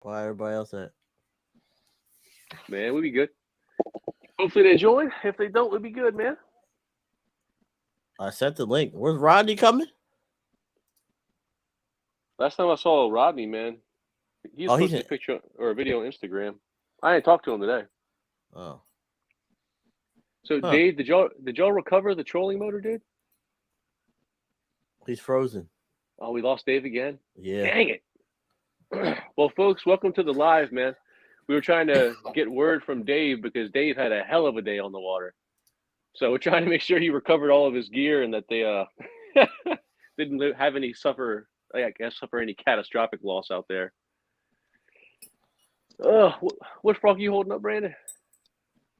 Why everybody else at? Man, we'll be good. Hopefully they join. If they don't, we'll be good, man. I sent the link. Where's Rodney coming? Last time I saw Rodney, man, he was Oh, he's posting in. a picture or a video on Instagram. I ain't talked to him today. Oh, So, huh. Dave, did y'all recover the trolling motor, dude? He's frozen. Oh, we lost Dave again. Yeah. Dang it. Well, folks, welcome to the live, man. We were trying to get word from Dave because Dave had a hell of a day on the water. So we're trying to make sure he recovered all of his gear and that they didn't have any suffer any catastrophic loss out there. What frog are you holding up, Brandon?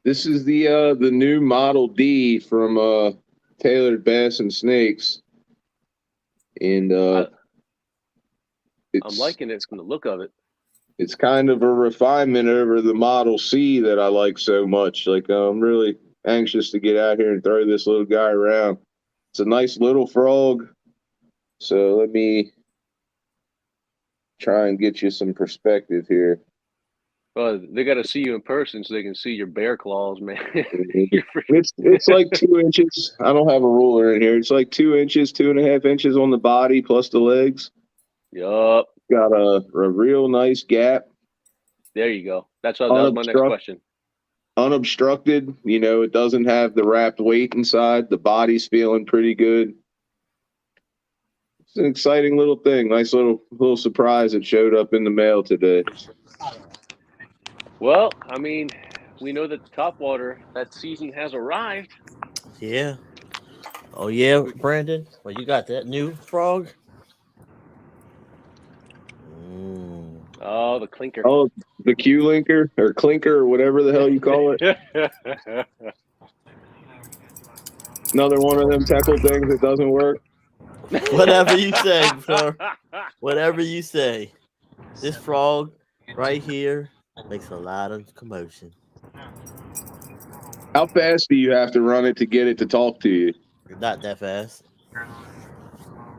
This is the new Model D from Tailored Bass and Snakes, and I'm it's liking it from the look of it. it's kind of a refinement over the Model C that I like so much. Like I'm really anxious to get out here and throw this little guy around. It's a nice little frog. So let me try and get you some perspective here. Well, they got to see you in person so they can see your bear claws, man. It's like 2 inches. I don't have a ruler in here. It's like 2 inches, 2.5 inches on the body plus the legs. Yup. Got a real nice gap. There you go. That was my next question. Unobstructed. It doesn't have the wrapped weight inside. The body's feeling pretty good. It's an exciting little thing. Nice little surprise that showed up in the mail today. Well, I mean, we know that the topwater that season has arrived. Yeah. Oh yeah, Brandon. Well, you got that new frog. Oh, the clinker. Oh, the Q linker or clinker or whatever the hell you call it. Another one of them tackle things that doesn't work. Whatever you say, sir. Whatever you say. This frog right here makes a lot of commotion. How fast do you have to run it to get it to talk to you? Not that fast.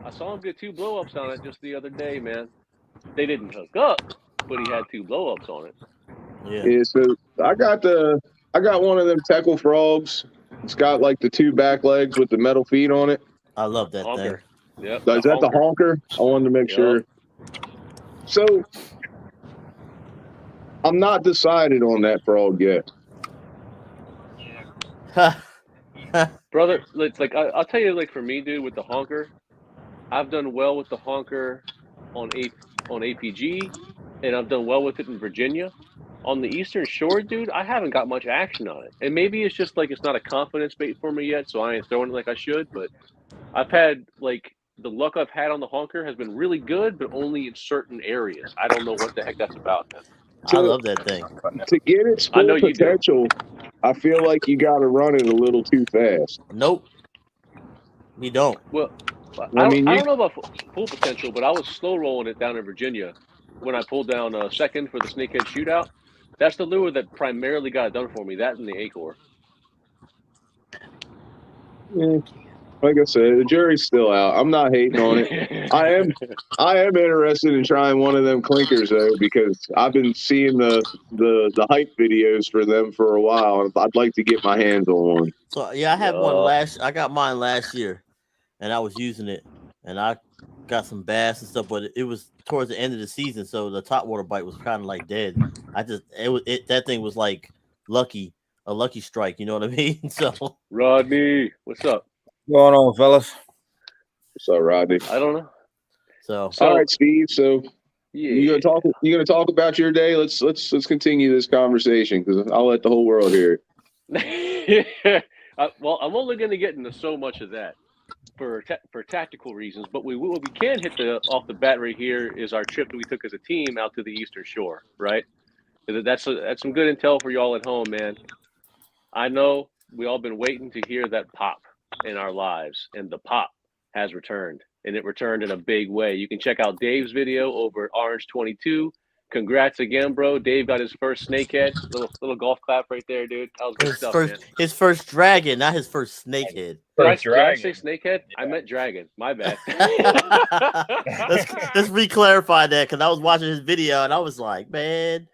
I saw him get 2 blow-ups on it just the other day, man. They didn't hook up, but he had 2 blow-ups on it. Yeah. So I got one of them tackle frogs. It's got like the 2 back legs with the metal feet on it. I love that Honker. thing. Yep. Is that the honker? I wanted to make sure. So I'm not decided on that frog yet. Brother, it's like I'll tell you, like for me, dude, with the honker, I've done well with the honker on APG, and I've done well with it in Virginia. On the Eastern Shore, dude, I haven't got much action on it, and maybe it's just like it's not a confidence bait for me yet, so I ain't throwing it like I should. But I've had like the luck I've had on the honker has been really good, but only in certain areas. I don't know what the heck that's about, man. I love that thing. To get its I know full you do. potential, I feel like you got to run it a little too fast. Nope. You don't. Well, I mean, I don't know about full potential, but I was slow rolling it down in Virginia when I pulled down second for the snakehead shootout. That's the lure that primarily got it done for me. That and the Acor. like I said, the jury's still out. I'm not hating on it. I am interested in trying one of them clinkers though, because I've been seeing the hype videos for them for a while, and I'd like to get my hands on one. So yeah, I had one I got mine last year, and I was using it, and I got some bass and stuff. But it was towards the end of the season, so the top water bite was kind of like dead. That thing was like a lucky strike. You know what I mean? So Rodney, what's up? What's going on, fellas? What's up, Rodney? I don't know. So all right, Steve. So yeah, you gonna talk about your day? Let's continue this conversation because I'll let the whole world hear it. Well, I'm only going to get into so much of that for tactical reasons, but what we can hit off the bat right here is our trip that we took as a team out to the Eastern Shore, right? That's some good intel for y'all at home, man. I know we all been waiting to hear that pop in our lives, and the pop has returned, and it returned in a big way. You can check out Dave's video over at Orange 22. congrats again, bro. Dave got his first snakehead. Little golf clap right there, dude. That was good stuff, man. His first dragon, not his first snakehead. Did I say snakehead? Yeah. I meant dragon. My bad. let's re-clarify that, because I was watching his video and I was like, man,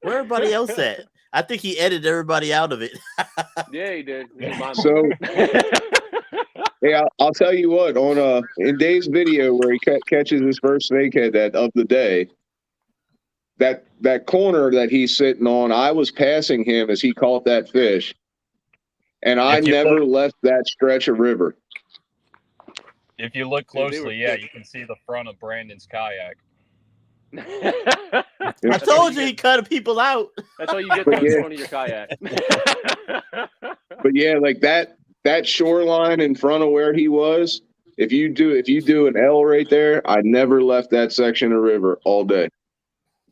where everybody else at? I think he edited everybody out of it. Yeah, he did. So, yeah, I'll tell you what. On in Dave's video where he catches his first snakehead of the day, that corner that he's sitting on, I was passing him as he caught that fish, and I never left that stretch of river. If you look closely, you can see the front of Brandon's kayak. I told you he cut people out. That's how you get to the front of your kayak. But yeah, like that shoreline in front of where he was, if you do an L right there, I never left that section of river all day.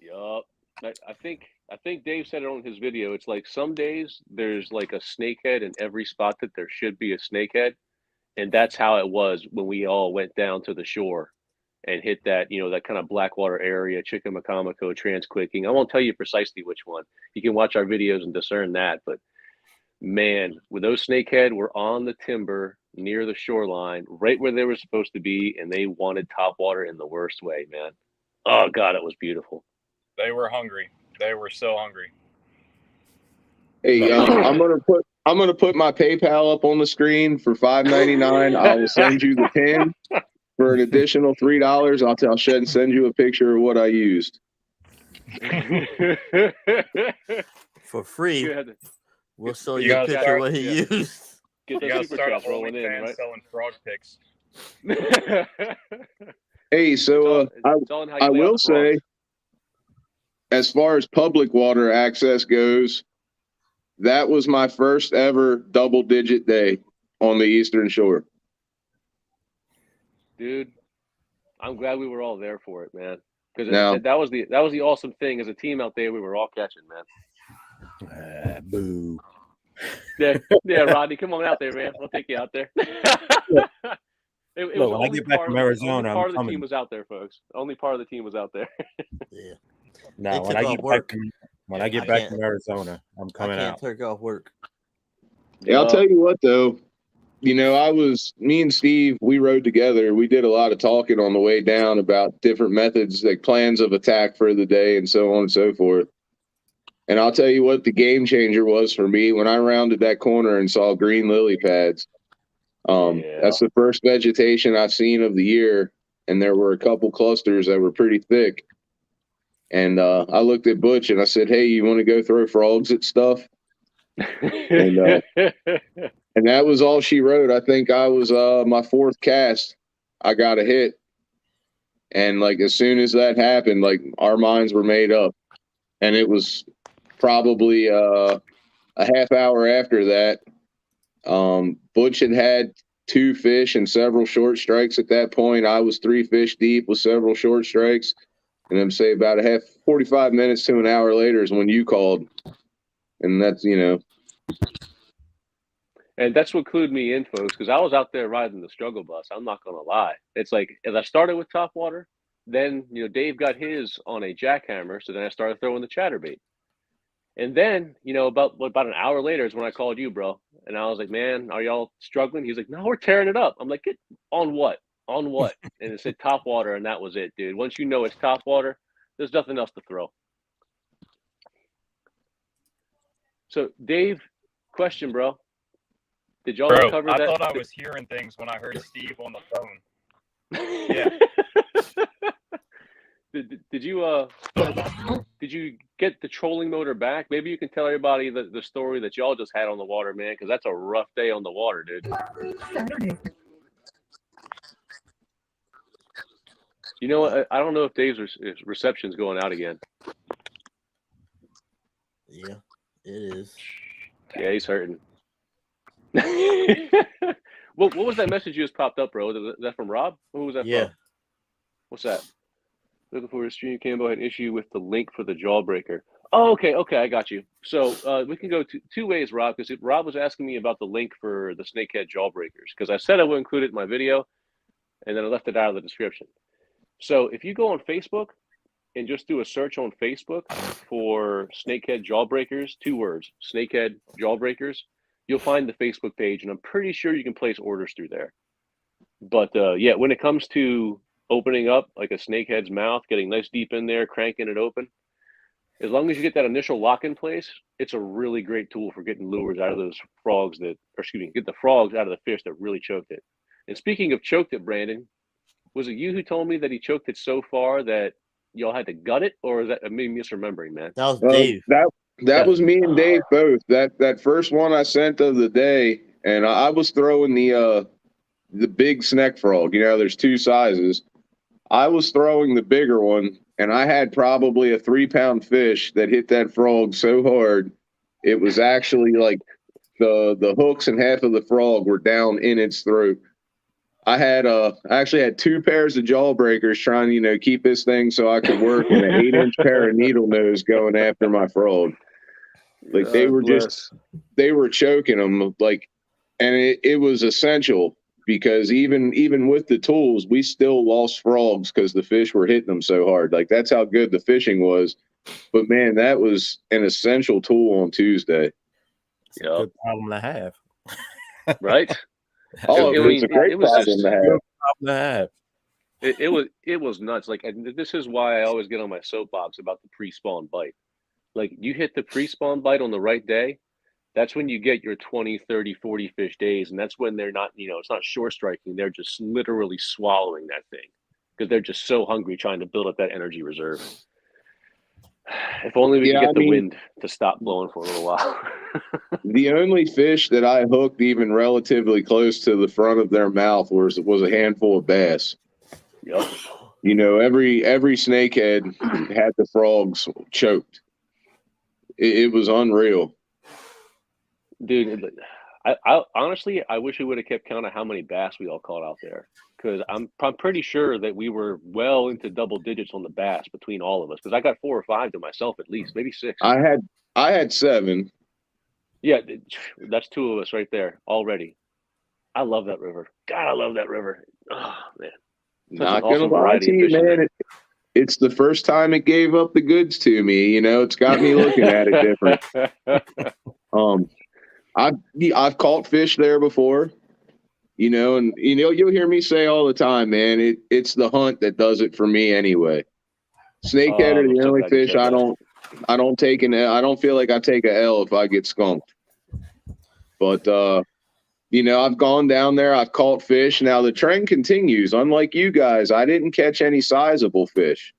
Yup. I think Dave said it on his video. It's like some days there's like a snakehead in every spot that there should be a snakehead. And that's how it was when we all went down to the shore and hit that, that kind of Blackwater area, Chickamaucomico, Transquicking. I won't tell you precisely which one. You can watch our videos and discern that. But man, with those snakehead were on the timber near the shoreline, right where they were supposed to be, and they wanted topwater in the worst way, man. Oh God, it was beautiful. They were hungry. They were so hungry. Hey, I'm gonna put my PayPal up on the screen for $5.99. I will send you the pin for an additional $3. I'll send you a picture of what I used for free. We'll show you a picture of what he used. Get those super chats rolling in, right? Selling frog pics. Hey, so I will say, as far as public water access goes, that was my first ever double-digit day on the Eastern Shore. Dude, I'm glad we were all there for it, man. Because that was the awesome thing. As a team out there, we were all catching, man. Boo. Yeah, Rodney, come on out there, man. We'll take you out there. Look, when I get back from Arizona, part of the team was out there, folks. Only part of the team was out there. Yeah. No, when I get back from Arizona, I'm coming out. Take off work. Yeah, I'll tell you what, though. Me and Steve, we rode together. We did a lot of talking on the way down about different methods, like plans of attack for the day and so on and so forth. And I'll tell you what the game changer was for me when I rounded that corner and saw green lily pads. That's the first vegetation I've seen of the year, and there were a couple clusters that were pretty thick. And I looked at Butch and I said, "Hey, you want to go throw frogs at stuff?" And that was all she wrote. I think I was my fourth cast. I got a hit, and like as soon as that happened, like our minds were made up. And it was probably a half hour after that. Butch had 2 fish and several short strikes at that point. I was 3 fish deep with several short strikes. And then say about 45 minutes to an hour later is when you called. And that's, And that's what clued me in, folks, because I was out there riding the struggle bus. I'm not going to lie. It's like, as I started with topwater, then, Dave got his on a jackhammer. So then I started throwing the chatterbait. And then, about an hour later is when I called you, bro. And I was like, man, are y'all struggling? He's like, no, we're tearing it up. I'm like, on what? On what? And it said topwater, and that was it, dude. Once you know it's topwater, there's nothing else to throw. So, Dave, question, bro. Did y'all cover that? I thought I was hearing things when I heard Steve on the phone. Yeah. Did you get the trolling motor back? Maybe you can tell everybody the story that y'all just had on the water, man, because that's a rough day on the water, dude. You know what? I don't know if Dave's reception's going out again. Yeah, it is. Yeah, he's hurting. What was that message you just popped up, bro? Was that from Rob? Who was that from? What's that? Looking for a stream. Cambo had an issue with the link for the Jawbreaker. Oh, okay, I got you. So we can go two ways, Rob, because Rob was asking me about the link for the Snakehead Jawbreakers, because I said I would include it in my video, and then I left it out of the description. So if you go on Facebook and just do a search on Facebook for snakehead jawbreakers, 2 words, snakehead jawbreakers, you'll find the Facebook page, and I'm pretty sure you can place orders through there. But yeah, when it comes to opening up like a snakehead's mouth, getting nice deep in there, cranking it open, as long as you get that initial lock in place, it's a really great tool for getting lures out of those frogs get the frogs out of the fish that really choked it. And speaking of choked it, Brandon, was it you who told me that he choked it so far that y'all had to gut it, or is that me misremembering, man? That was Dave. That was me and Dave both. That first one I sent of the day, and I was throwing the big sneck frog. There's 2 sizes. I was throwing the bigger one, and I had probably a 3-pound fish that hit that frog so hard, it was actually like the hooks and half of the frog were down in its throat. I actually had 2 pairs of jawbreakers trying to keep this thing so I could work, and an 8-inch pair of needle nose going after my frog. Like they were choking them, like, and it was essential because even with the tools, we still lost frogs because the fish were hitting them so hard. Like that's how good the fishing was. But man, that was an essential tool on Tuesday. It's a good problem to have, right? Oh, it's a great problem to have. It was nuts. Like, and this is why I always get on my soapbox about the pre-spawn bite. Like, you hit the pre-spawn bite on the right day, that's when you get your 20, 30, 40 fish days, and that's when they're not, it's not shore striking. They're just literally swallowing that thing because they're just so hungry trying to build up that energy reserve. If only we could get the wind to stop blowing for a little while. The only fish that I hooked even relatively close to the front of their mouth was a handful of bass. Yep. Every snakehead had the frogs choked. It was unreal. Dude, I honestly, I wish we would have kept count of how many bass we all caught out there. Because I'm pretty sure that we were well into double digits on the bass between all of us. Because I got 4 or 5 to myself at least, maybe 6. I had 7. Yeah, that's 2 of us right there already. I love that river. God, I love that river. Oh man, not gonna lie to you, man. It's the first time it gave up the goods to me. It's got me looking at it different. I've caught fish there before. And you'll hear me say all the time, man, it's the hunt that does it for me anyway. Snakehead are the only fish I don't take an L. I don't feel like I take a L if I get skunked. But I've gone down there, I've caught fish. Now the trend continues. Unlike you guys, I didn't catch any sizable fish,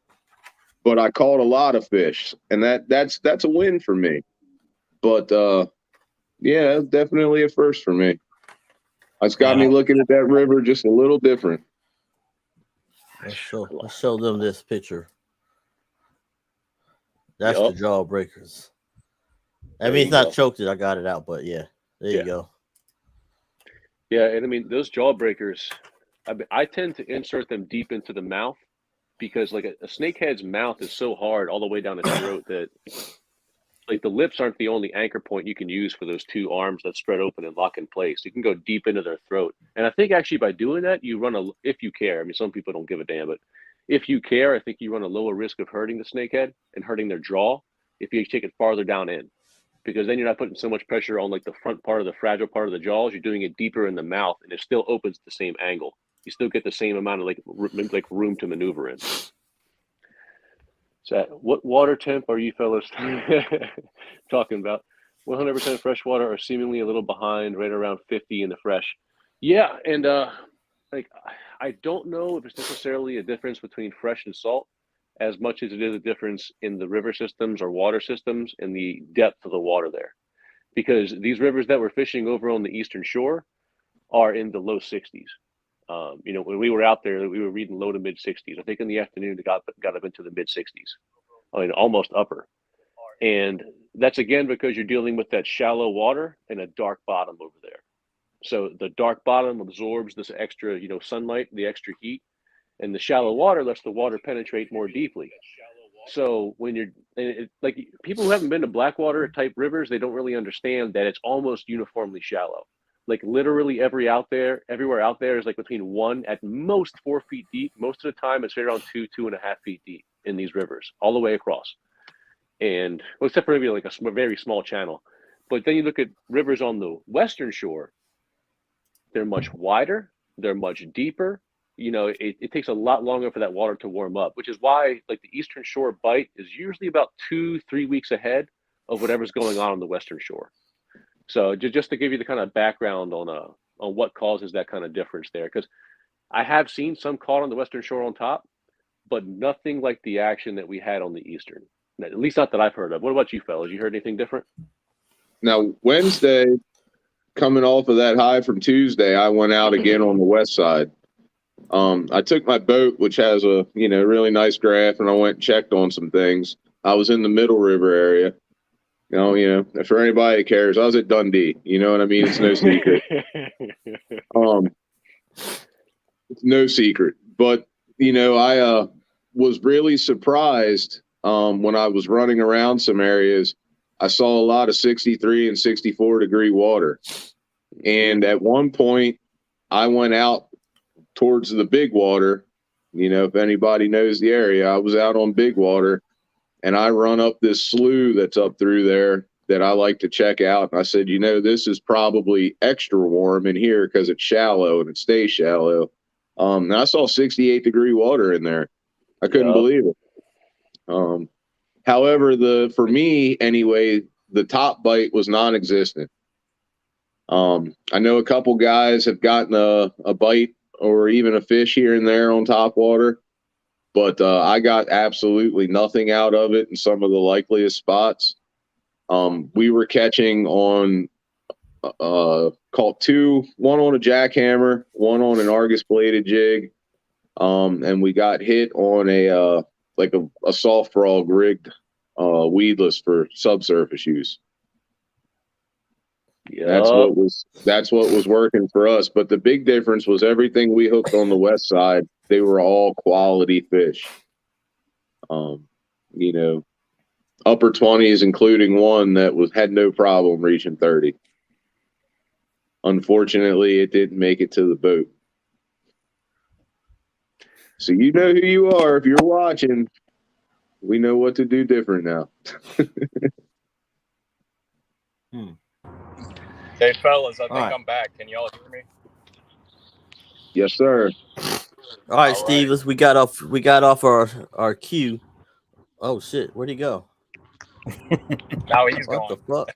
but I caught a lot of fish, and that's a win for me. But yeah, definitely a first for me. It's got me looking at that river just a little different. Let's show them this picture. That's the jawbreakers. I mean, it's not choked it. I got it out, but yeah, there you go. Yeah, and I mean those jawbreakers. I tend to insert them deep into the mouth because, like, a snakehead's mouth is so hard all the way down its throat that, like, the lips aren't the only anchor point you can use for those 2 arms that spread open and lock in place. You can go deep into their throat, and I think actually by doing that, you run if you care. I mean, some people don't give a damn, but if you care, I think you run a lower risk of hurting the snakehead and hurting their jaw if you take it farther down in, because then you're not putting so much pressure on like the front part of the fragile part of the jaws. You're doing it deeper in the mouth, and it still opens at the same angle. You still get the same amount of like room to maneuver in. So, what water temp are you fellas talking about? 100% freshwater or seemingly a little behind, right around 50 in the fresh. Yeah, and like, I don't know if it's necessarily a difference between fresh and salt as much as it is a difference in the river systems or water systems and the depth of the water there. Because these rivers that we're fishing over on the eastern shore are in the low 60s. When we were out there, we were reading low to mid 60s. I think in the afternoon, it got up into the mid 60s. I mean, almost upper. And that's, again, because you're dealing with that shallow water and a dark bottom over there. So the dark bottom absorbs this extra, sunlight, the extra heat, and the shallow water lets the water penetrate more deeply. So when like, people who haven't been to Blackwater type rivers, they don't really understand that it's almost uniformly shallow. Like, literally everywhere out there is like between 1 at most 4 feet deep. Most of the time it's right around 2.5 feet deep. in these rivers all the way across. And well, except for maybe like a very small channel. But then you look at rivers on the western shore, they're much wider, they're much deeper. You know, it takes a lot longer for that water to warm up, which is why like the eastern shore bite is usually about 2-3 weeks ahead of whatever's going on the western shore. So just to give you the kind of background on what causes that kind of difference there, because I have seen some caught on the western shore on top, but nothing like the action that we had on the eastern. At least not that I've heard of. What about you fellas? You heard anything different? Now, Wednesday, coming off of that high from Tuesday, I went out again on the west side. I took my boat, which has a really nice graph, and I went and checked on some things. I was in the Middle River area. For anybody that cares, I was at Dundee. You know what I mean? It's no secret. It's no secret. But I was really surprised when I was running around some areas. I saw a lot of 63 and 64 degree water. And at one point, I went out towards the big water. If anybody knows the area, I was out on big water, and I run up this slough that's up through there that I like to check out. And I said, this is probably extra warm in here because it's shallow and it stays shallow. And I saw 68 degree water in there. I couldn't believe it. However, for me anyway, the top bite was non-existent. I know a couple guys have gotten a bite or even a fish here and there on top water, but I got absolutely nothing out of it in some of the likeliest spots. We were catching on caught two, one on a jackhammer, one on an Argus bladed jig, and we got hit on a soft frog rigged weedless for subsurface use. Yep. That's what was working for us. But the big difference was everything we hooked on the west side, they were all quality fish. Upper 20s, including one that had no problem reaching 30. Unfortunately, it didn't make it to the boat. So you know who you are if you're watching. We know what to do different now. Hey, fellas, I think right. I'm back. Can y'all hear me? Yes, sir. All right, Steve. We got off our cue. Oh shit, where'd he go? Now he's What gone. the fuck?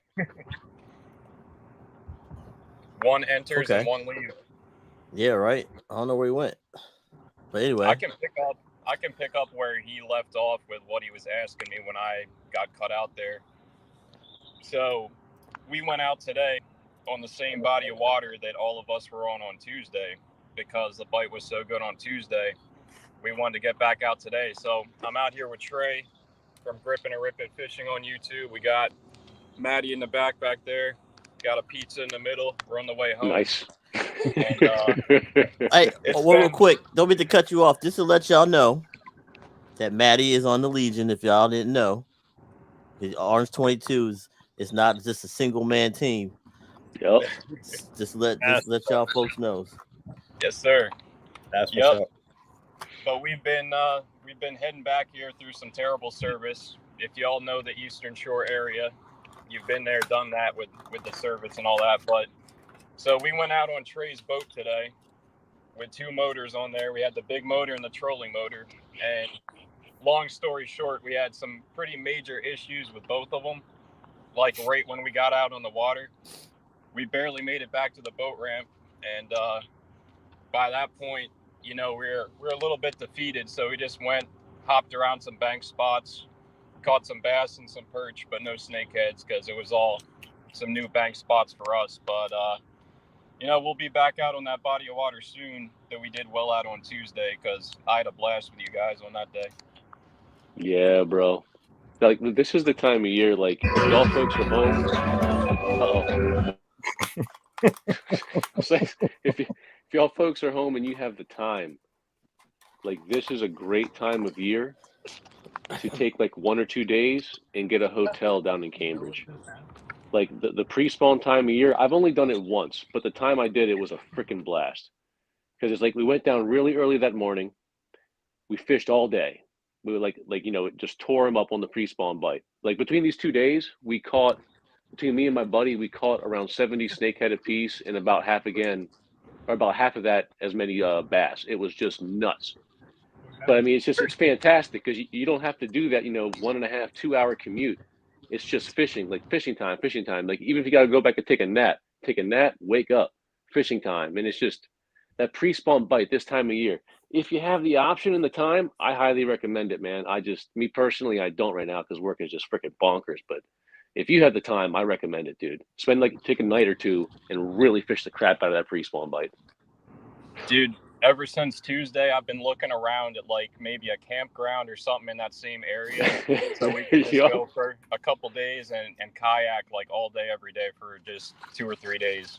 One enters and one leaves. Yeah, right. I don't know where he went. But anyway, I can pick up where he left off with what he was asking me when I got cut out there. So we went out today on the same body of water that all of us were on Tuesday, because the bite was so good on Tuesday. We wanted to get back out today. So I'm out here with Trey from Grippin' and Rippin' Fishing on YouTube. We got Maddie in the back there. Got a pizza in the middle. We're on the way home. Nice. And, hey, real quick, don't mean to cut you off. Just to let y'all know that Maddie is on the Legion. If y'all didn't know, the Orange 22 is not just a single man team. Yep. Just let y'all folks know. Yes, sir. That's what's up. But we've been heading back here through some terrible service. If y'all know the Eastern Shore area, you've been there, done that with the service and all that. But so we went out on Trey's boat today with two motors on there. We had the big motor and the trolling motor. And long story short, we had some pretty major issues with both of them. Like right when we got out on the water, we barely made it back to the boat ramp. And by that point, we're a little bit defeated. So we just hopped around some bank spots, caught some bass and some perch, but no snakeheads because it was all some new bank spots for us. But, we'll be back out on that body of water soon that we did well out on Tuesday, because I had a blast with you guys on that day. Yeah, bro. Like, this is the time of year, like, if y'all folks are home. If y'all folks are home and you have the time, like, this is a great time of year to take like 1 or 2 days and get a hotel down in Cambridge. Like the pre-spawn time of year, I've only done it once, but the time I did it was a freaking blast. Because it's like we went down really early that morning. We fished all day. We would just tore him up on the pre-spawn bite. Like between these 2 days, between me and my buddy, we caught around 70 snakehead apiece and about half of that as many bass. It was just nuts. But I mean, it's fantastic because you don't have to do that, 1.5, 2 hour commute. It's just fishing, like fishing time. Like even if you got to go back and take a nap, wake up, fishing time. And it's just that pre-spawn bite this time of year. If you have the option and the time, I highly recommend it, man. Me personally, I don't right now because work is just freaking bonkers. But if you have the time, I recommend it, dude. Take a night or two and really fish the crap out of that pre-spawn bite. Dude, ever since Tuesday, I've been looking around at like maybe a campground or something in that same area, so we can just go for a couple days and kayak like all day, every day for just 2 or 3 days.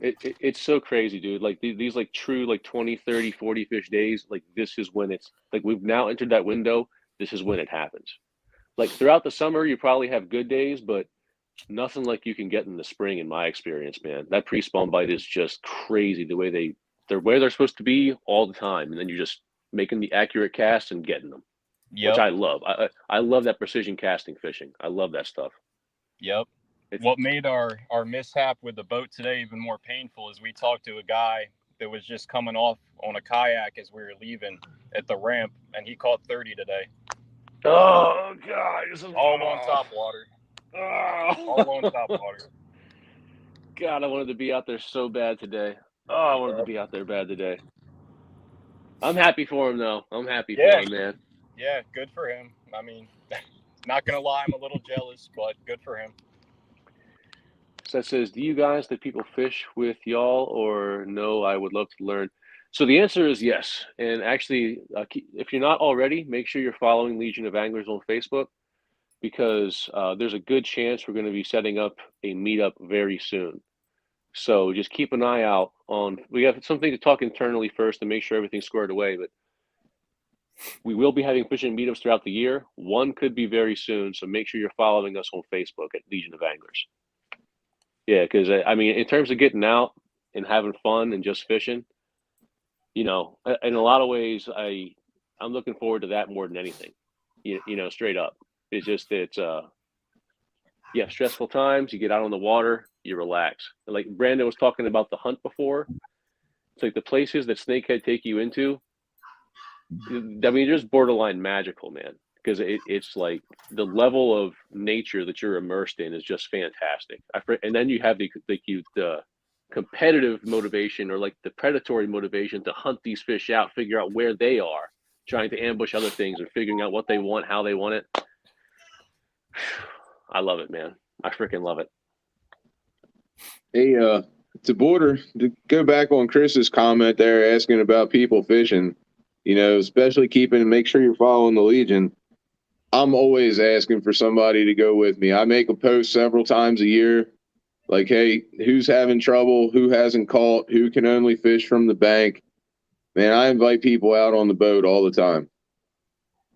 It's so crazy, dude. Like these like true like 20, 30, 40 fish days. Like this is when it's like we've now entered that window. This is when it happens. Like throughout the summer, you probably have good days, but nothing like you can get in the spring, in my experience, man. That pre-spawn bite is just crazy. The way they're where they're supposed to be all the time, and then you're just making the accurate cast and getting them, which I love. I love that precision casting fishing. I love that stuff. Yep. What made our mishap with the boat today even more painful is we talked to a guy that was just coming off on a kayak as we were leaving at the ramp, and he caught 30 today. Oh God! All on top water. All on top water. God, I wanted to be out there so bad today. Oh, I wanted to be out there bad today. I'm happy for him, though. I'm happy for him, man. Yeah, good for him. I mean, not going to lie, I'm a little jealous, but good for him. So that says, do you guys, the people fish with y'all, or no, I would love to learn? So the answer is yes. And actually, if you're not already, make sure you're following Legion of Anglers on Facebook, because there's a good chance we're going to be setting up a meetup very soon. So just keep an eye out we have something to talk internally first to make sure everything's squared away, but we will be having fishing meetups throughout the year. One could be very soon. So make sure you're following us on Facebook at Legion of Anglers. Yeah. Cause I mean, in terms of getting out and having fun and just fishing, in a lot of ways, I'm looking forward to that more than anything, straight up. It's you have stressful times, you get out on the water, you relax. And like Brandon was talking about the hunt before, it's like the places that snakehead take you into, I mean, they're just borderline magical, man. Because it's like the level of nature that you're immersed in is just fantastic. And then you have the competitive motivation, or like the predatory motivation to hunt these fish out, figure out where they are, trying to ambush other things and figuring out what they want, how they want it. I love it, man. I freaking love it. Hey, to Border, to go back on Chris's comment there, asking about people fishing, especially make sure you're following the Legion. I'm always asking for somebody to go with me. I make a post several times a year, like, hey, who's having trouble? Who hasn't caught? Who can only fish from the bank? Man, I invite people out on the boat all the time.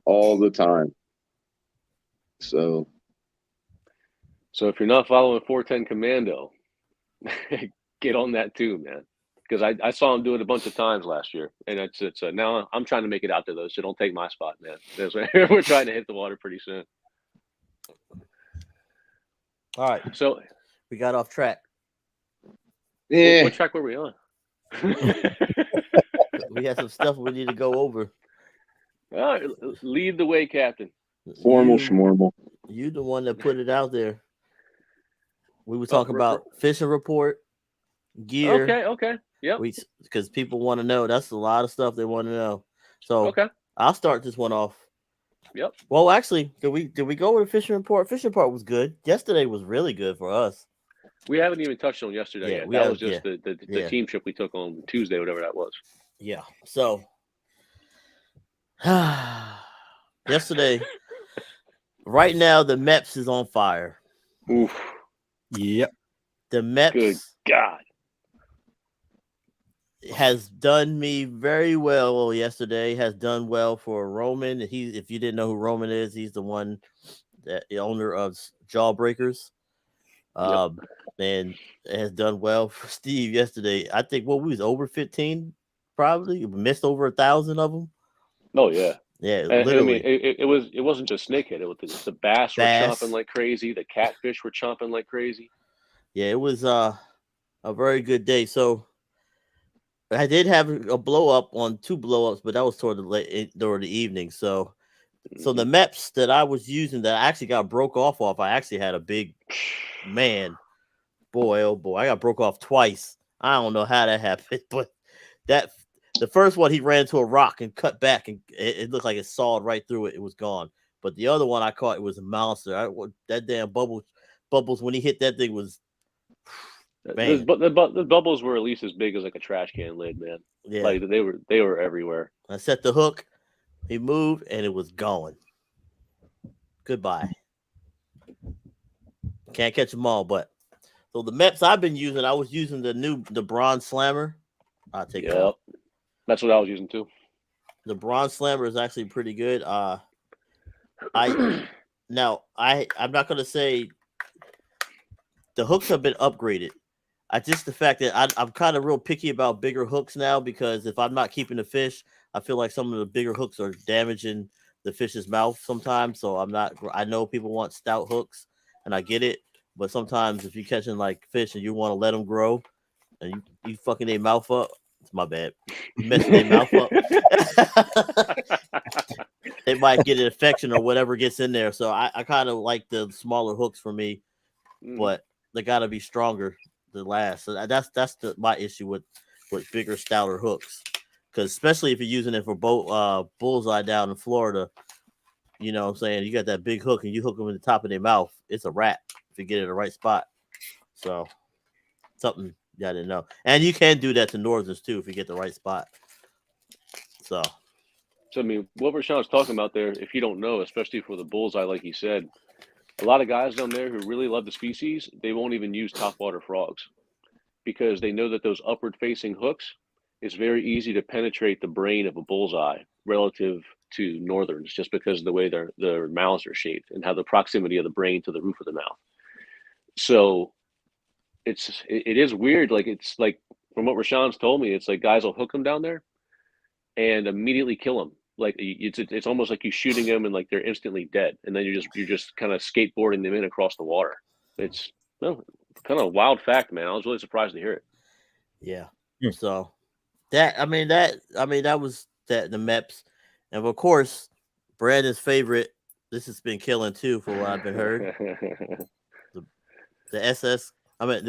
All the time. So if you're not following 410 Commando, get on that too, man. Because I saw him do it a bunch of times last year, and it's now I'm trying to make it out there though, so don't take my spot, man. We're trying to hit the water pretty soon. All right, so we got off track. Yeah, what track were we on? We had some stuff we need to go over. All right, lead the way, Captain. Formal schmormal. You the one that put it out there. We were talking about fishing report, gear. Okay. Yep. Because people want to know. That's a lot of stuff they want to know. So I'll start this one off. Yep. Well, actually, did we go with a fishing report? Fishing report was good. Yesterday was really good for us. We haven't even touched on yesterday yet. That was just the team trip we took on Tuesday, whatever that was. Yeah. So yesterday, right now, the MEPS is on fire. Oof. Yep. The MEPS. Good God. Has done me very well yesterday. Has done well for Roman. If you didn't know who Roman is, he's the one the owner of Jawbreakers. And has done well for Steve yesterday. I think we was over 15, probably. We missed over 1,000 of them. Oh yeah. Yeah, I literally. mean, it wasn't just snakehead. It was the bass were chomping like crazy. The catfish were chomping like crazy. Yeah, it was a very good day. So I did have a blow up on 2 blow ups, but that was toward during the evening. So the MEPS that I was using that I actually got broke off, I actually had a big man. Boy, oh boy, I got broke off twice. I don't know how that happened, but the first one he ran into a rock and cut back, and it looked like it sawed right through it. It was gone. But the other one I caught, it was a monster. That damn bubbles when he hit that thing was. Man. The bubbles were at least as big as like a trash can lid, man. Yeah, like they were everywhere. I set the hook, he moved, and it was gone. Goodbye. Can't catch them all, but so the MEPS I've been using, I was using the Bronze Slammer. I'll take it out. That's what I was using too. The Bronze Slammer is actually pretty good. I'm not gonna say the hooks have been upgraded. The fact that I'm kind of real picky about bigger hooks now, because if I'm not keeping the fish, I feel like some of the bigger hooks are damaging the fish's mouth sometimes. So I know people want stout hooks, and I get it, but sometimes if you're catching like fish and you want to let them grow, and you fucking their mouth up, it's my bad. You messing their mouth up, they might get an infection or whatever gets in there. So I kind of like the smaller hooks for me, but they got to be stronger to last. So that's my issue with bigger, stouter hooks, because especially if you're using it for bullseye down in Florida, you know what I'm saying, you got that big hook and you hook them in the top of their mouth, it's a wrap if you get it in the right spot. So something you didn't know, and you can do that to Northerns too if you get the right spot. So I mean, what Rashawn's talking about there, if you don't know, especially for the bullseye, like he said, a lot of guys down there who really love the species, they won't even use topwater frogs because they know that those upward facing hooks is very easy to penetrate the brain of a bullseye relative to Northerns, just because of the way their mouths are shaped and how the proximity of the brain to the roof of the mouth. So it is weird. Like, it's like, from what Rashawn's told me, it's like guys will hook them down there and immediately kill them. Like, it's almost like you shooting them and like they're instantly dead, and then you're just kind of skateboarding them in across the water. It's kind of a wild fact, man. I was really surprised to hear it. Yeah. So that was the MEPS, and of course Brandon's favorite. This has been killing too, for what I've been heard. the SS. I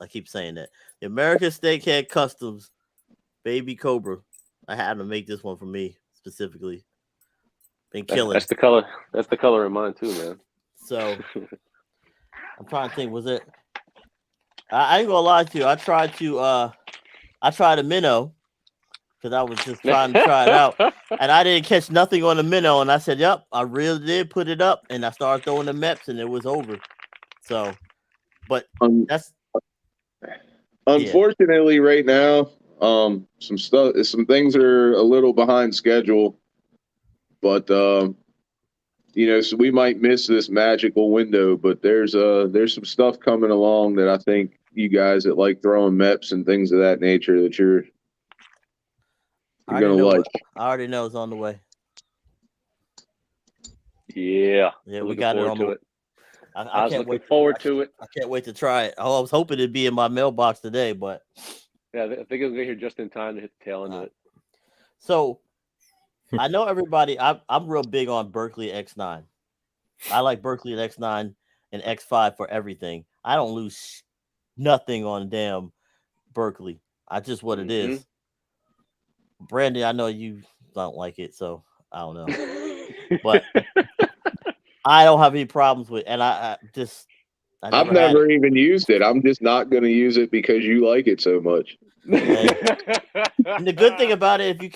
keep saying that. The American Snakehead Customs Baby Cobra. I had to make this one for me specifically. Been killing. That's the color. That's the color of mine too, man. So I'm trying to think. Was it? I ain't gonna lie to you. I tried a minnow because I was just trying to try it out, and I didn't catch nothing on the minnow. And I said, "Yep, I really did put it up." And I started throwing the MEPS, and it was over. So, but that's unfortunately right now. Some things are a little behind schedule, but so we might miss this magical window. But there's some stuff coming along that I think you guys that like throwing MEPS and things of that nature that you're gonna like. I already know it's on the way. Yeah, we got it on the way. I was looking forward to it. I can't wait to try it. I was hoping it'd be in my mailbox today, but yeah, I think it's gonna get here just in time to hit the tail end of it. So I know everybody. I'm real big on Berkley X9. I like Berkley X9 and X5 for everything. I don't lose nothing on damn Berkley. I just what it is. Brandon, I know you don't like it, so I don't know, but I don't have any problems with, and I've never even used it. I'm just not going to use it because you like it so much. And the good thing about it, if you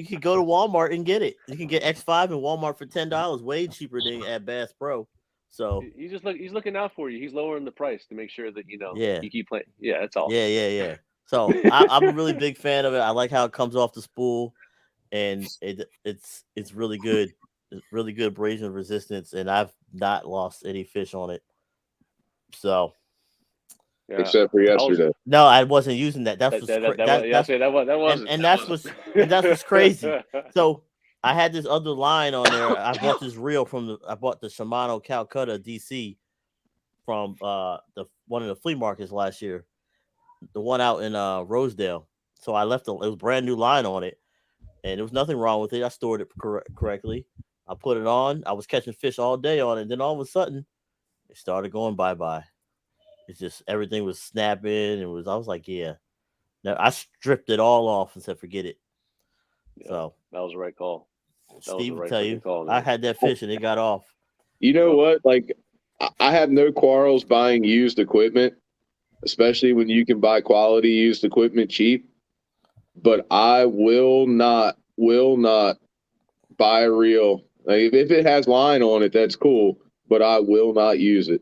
can go to Walmart and get it, you can get X5 in Walmart for $10, way cheaper than at Bass Pro. So he's looking out for you. He's lowering the price to make sure that you keep playing. Yeah, that's all. Yeah. So I'm a really big fan of it. I like how it comes off the spool, and it's really good. It's really good abrasion resistance, and I've not lost any fish on it. So, except for yesterday. No, I wasn't using that. That's what's crazy. So I had this other line on there. I bought this reel I bought the Shimano Calcutta DC from one of the flea markets last year, the one out in Rosedale. So I left it was a brand new line on it, and there was nothing wrong with it. I stored it correctly. I put it on. I was catching fish all day on it. And then all of a sudden, it started going bye-bye. It's just everything was snapping. I was like, yeah. Now I stripped it all off and said, forget it. Yeah, so that was the right call. Steve will tell you, I had that fish and it got off. You know what? Like, I have no quarrels buying used equipment, especially when you can buy quality used equipment cheap. But I will not buy a reel. Like, if it has line on it, that's cool. But I will not use it.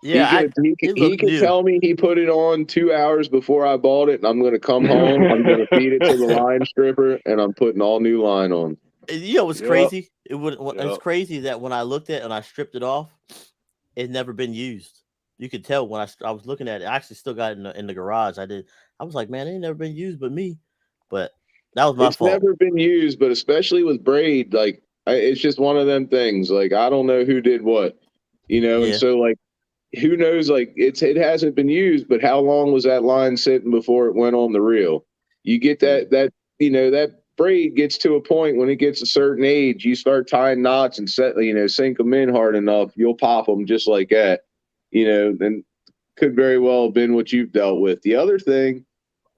Yeah, he can tell me he put it on 2 hours before I bought it, and I'm going to come home. I'm going to feed it to the line stripper, and I'm putting all new line on. You know what's crazy? It's crazy that when I looked at it and I stripped it off, it's never been used. You could tell when I was looking at it. I actually still got it in the garage. I was like, man, it ain't never been used but me. But that was my fault. It's never been used, but especially with braid, like it's just one of them things. Like, I don't know who did what, and so like, who knows? Like, it hasn't been used, but how long was that line sitting before it went on the reel? You get that braid gets to a point when it gets a certain age, you start tying knots and sink them in hard enough, you'll pop them just like that. Then could very well have been what you've dealt with. The other thing,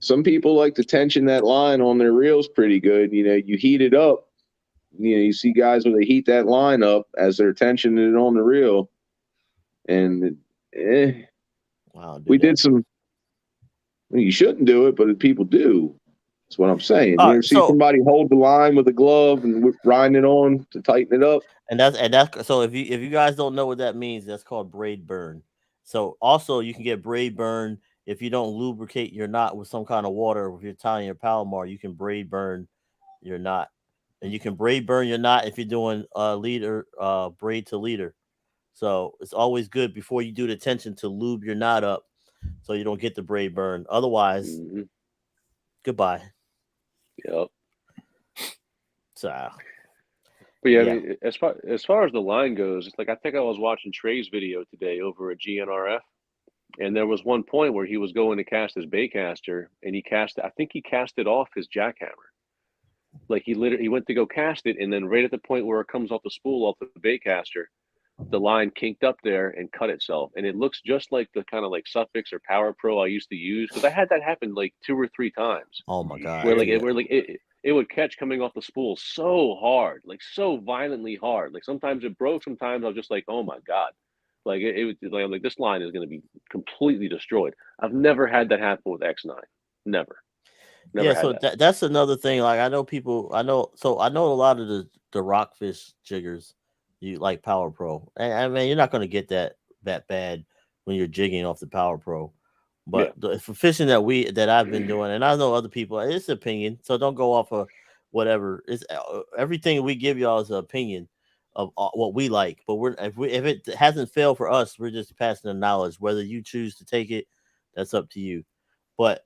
some people like to tension that line on their reels pretty good. You heat it up. You see guys when they heat that line up as they're tensioning it on the reel. And we did some. You shouldn't do it, but people do. That's what I'm saying. You see somebody hold the line with a glove and grind it on to tighten it up. And that's so. If you guys don't know what that means, that's called braid burn. So also you can get braid burn if you don't lubricate your knot with some kind of water. If you're tying your Palomar, you can braid burn your knot, and you can braid burn your knot if you're doing leader braid to leader. So it's always good before you do the tension to lube your knot up so you don't get the braid burn. Otherwise, goodbye. Yep. So, but yeah, I mean, as far as the line goes, it's like I think I was watching Trey's video today over at GNRF, and there was one point where he was going to cast his baitcaster, and I think he cast it off his jackhammer. Like he went to go cast it, and then right at the point where it comes off the spool off the baitcaster, the line kinked up there and cut itself, and it looks just like the kind of like Suffix or Power Pro I used to use, because I had that happen like 2 or 3 times. Oh my god! Where it would catch coming off the spool so hard, like so violently hard. Like sometimes it broke, sometimes I was just like, oh my god, like I'm like, this line is going to be completely destroyed. I've never had that happen with X9, never. Yeah, so that's another thing. Like I know a lot of the rockfish jiggers. You like Power Pro. I mean, you're not going to get that bad when you're jigging off the Power Pro. But for fishing that I've been doing, and I know other people, it's opinion. So don't go off of whatever. It's everything we give y'all is an opinion of what we like. But if it hasn't failed for us, we're just passing the knowledge. Whether you choose to take it, that's up to you. But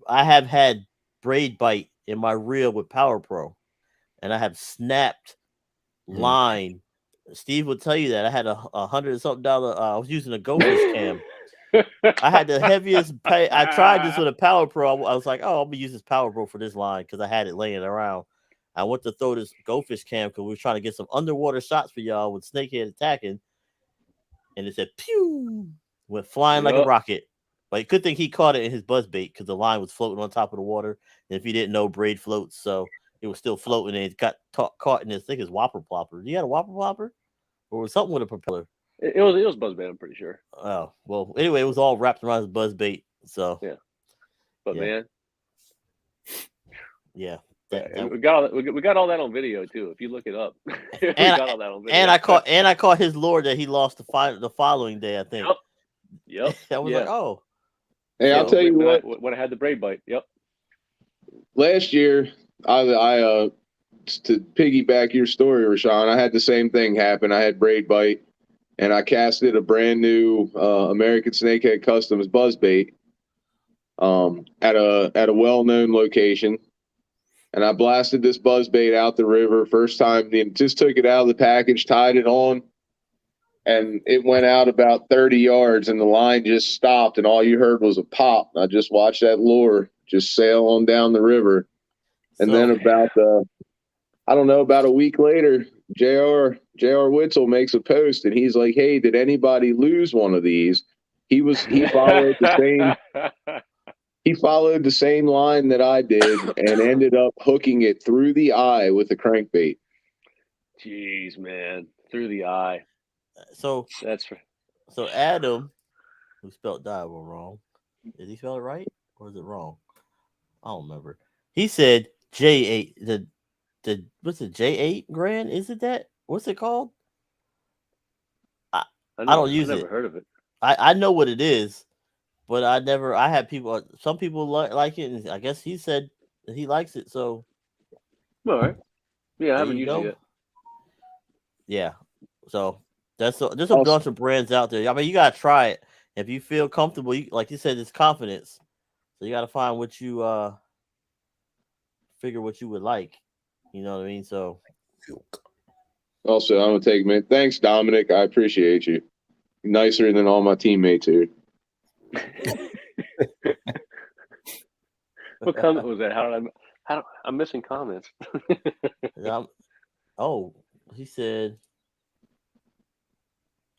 I have had braid bite in my reel with Power Pro, and I have snapped line. Steve will tell you that I had a $100 something. I was using a GoFish cam. I had the heaviest pay. I tried this with a Power Pro. I was like, oh, I'm gonna use this Power Pro for this line because I had it laying around. I went to throw this GoFish cam because we were trying to get some underwater shots for y'all with snakehead attacking, and it said pew, went flying like a rocket. But good thing he caught it in his buzz bait because the line was floating on top of the water. And if you didn't know, braid floats, so it was still floating and it got caught in this thing as whopper plopper. You had a whopper plopper? Or was something with a propeller? It was buzzbait, I'm pretty sure. Oh, well, anyway, it was all wrapped around his buzz bait. So yeah. But man. Yeah. We got all that on video too. If you look it up. We got all that on video. And I caught his lure that he lost the following day, I think. Yep. I was like, oh. Hey, I'll tell you when I had the braid bite. Yep. Last year, I to piggyback your story, Rashawn, I had the same thing happen. I had braid bite, and I casted a brand new American Snakehead Customs buzzbait at a well-known location, and I blasted this buzzbait out the river. First time, just took it out of the package, tied it on, and it went out about 30 yards, and the line just stopped, and all you heard was a pop. I just watched that lure just sail on down the river. And then about a week later, J.R. Witzel makes a post, and he's like, "Hey, did anybody lose one of these?" He followed the same line that I did, and ended up hooking it through the eye with a crankbait. Jeez, man, through the eye. So that's so Adam, who spelled Dival wrong. Did he spell it right or is it wrong? I don't remember. He said J8. The what's it? J8 grand? Is it that? What's it called? I don't use it. I've never heard of it. I know what it is, but I had people. Some people like it, and I guess he said he likes it. So, all right. Yeah, I haven't used it yet. Yeah. So there's a bunch of brands out there. I mean, you gotta try it if you feel comfortable. Like you said, it's confidence. So you gotta find what you figure what you would like. You know what I mean? So. Also, I'm gonna take a minute. Thanks, Dominic. I appreciate you. Nicer than all my teammates here. What comment was that? I'm missing comments. Oh, he said,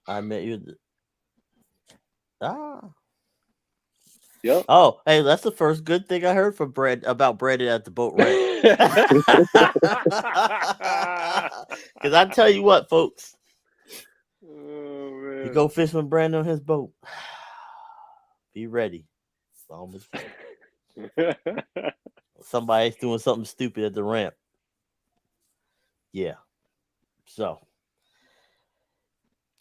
"I met you." Yep. Oh, hey, that's the first good thing I heard from about Brandon at the boat wreck. Because I tell you what, folks, you go fish with Brandon on his boat. Be ready. Somebody's doing something stupid at the ramp. Yeah. So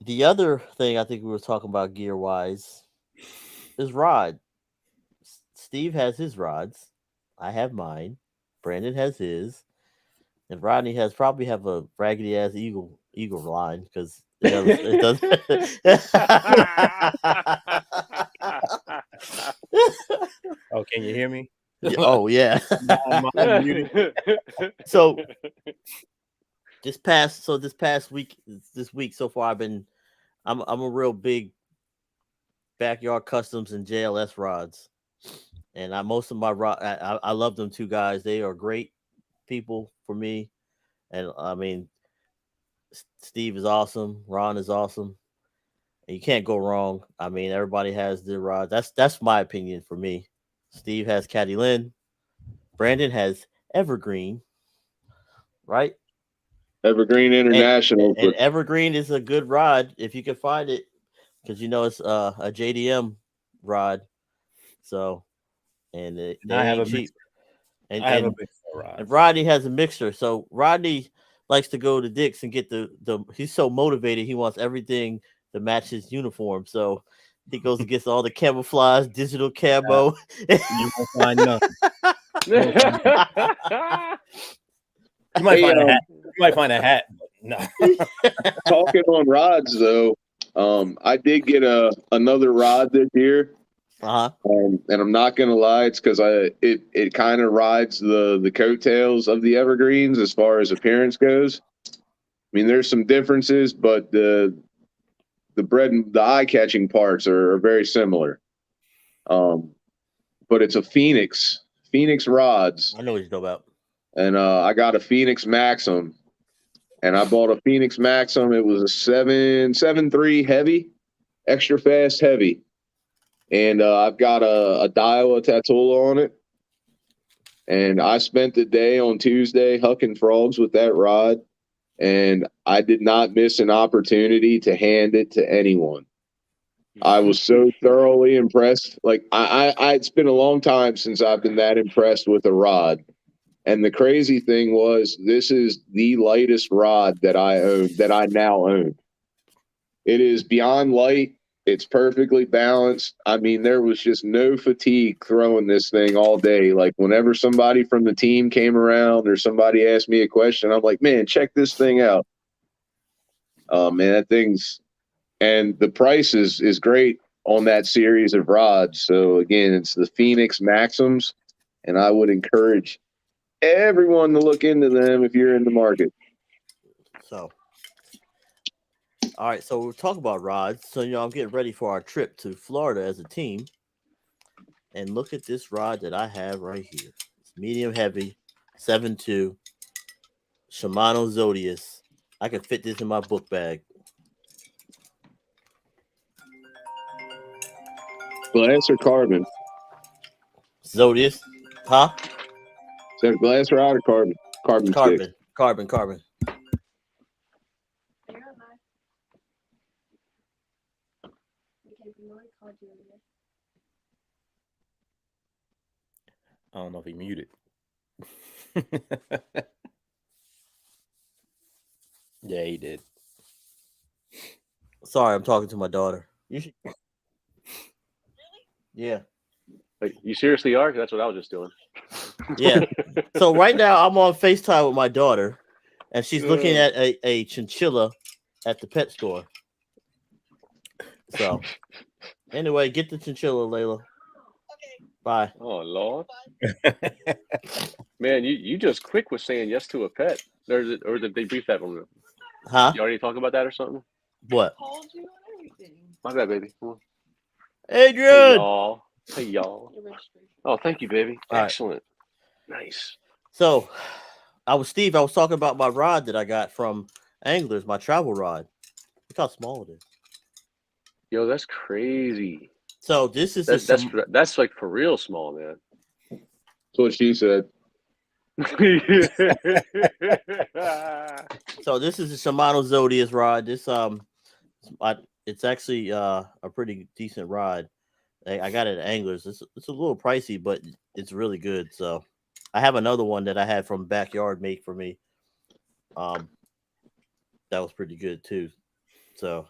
the other thing I think we were talking about gear wise is rod. Steve has his rods. I have mine. Brandon has his. And Rodney probably have a raggedy ass eagle line because it does. Oh, can you hear me? Oh yeah. So this past week so far I'm a real big Backyard Customs and JLS rods, and most of my I love them two guys. They are great people for me, and I mean Steve is awesome, Ron is awesome, and you can't go wrong. I mean everybody has their rods. That's my opinion for me. Steve has Caddy Lynn, Brandon has Evergreen, right? Evergreen International. And Evergreen is a good rod if you can find it, because it's a JDM rod. So, and they ain't cheap. And Rodney has a mixer. So Rodney likes to go to Dick's and get he's so motivated. He wants everything to match his uniform. So he goes and gets all the camouflage, digital camo. You won't find nothing. You might find a hat. You might find a hat. No. Talking on rods, though, I did get another rod this year. And I'm not gonna lie, it's because it kind of rides the coattails of the Evergreens as far as appearance goes. I mean, there's some differences, but the eye catching parts are very similar. But it's a Phoenix rods. I know what you're talking about. And I got a Phoenix Maxim, and I bought a Phoenix Maxim. It was a 7.3 heavy, extra fast heavy. And I've got a Daiwa Tatula on it. And I spent the day on Tuesday hucking frogs with that rod. And I did not miss an opportunity to hand it to anyone. I was so thoroughly impressed. Like it's been a long time since I've been that impressed with a rod. And the crazy thing was, this is the lightest rod that I now own. It is beyond light. It's perfectly balanced. I mean, there was just no fatigue throwing this thing all day. Like whenever somebody from the team came around or somebody asked me a question, I'm like, man, check this thing out. Man, that thing's, and the price is great on that series of rods. So again, it's the Phoenix Maxims, and I would encourage everyone to look into them if you're in the market. So, all right. So we'll talk about rods. So I'm getting ready for our trip to Florida as a team. And look at this rod that I have right here. It's medium heavy, 7.2, Shimano Zodius. I can fit this in my book bag. Glass or carbon? Zodius, huh? Is that glass rod or carbon? Carbon. Carbon. I don't know if he muted. Yeah, he did. Sorry, I'm talking to my daughter. You should. Yeah. Like, you seriously are? That's what I was just doing. Yeah. So right now I'm on FaceTime with my daughter, and she's looking at a chinchilla at the pet store. So anyway, get the chinchilla, Layla. Okay. Bye. Oh Lord. Man, you just quick with saying yes to a pet. Or did they brief that on you? Huh? You already talk about that or something? What? My bad, baby. Come on. Adrian. Hey, y'all. Hey, y'all. Oh, thank you, baby. All right. Excellent. Nice. So, Steve. I was talking about my rod that I got from Anglers, my travel rod. Look how small it is. Yo, that's crazy. So this is that's like for real small, man. That's what she said. So this is a Shimano Zodius rod. This it's actually a pretty decent rod. I got it at Anglers. It's a little pricey, but it's really good. So I have another one that I had from Backyard make for me. That was pretty good too. So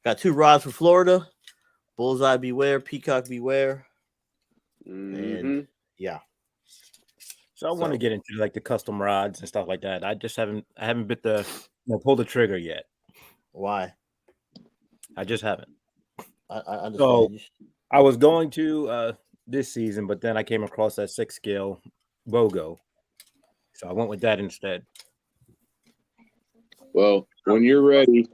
got 2 rods for Florida. Bullseye beware, Peacock beware. And yeah. So I want to get into like the custom rods and stuff like that. I haven't bit the pulled the trigger yet. Why? I just haven't. I understand. So I was going to this season, but then I came across that 6 scale BOGO. So I went with that instead. Well, when you're ready,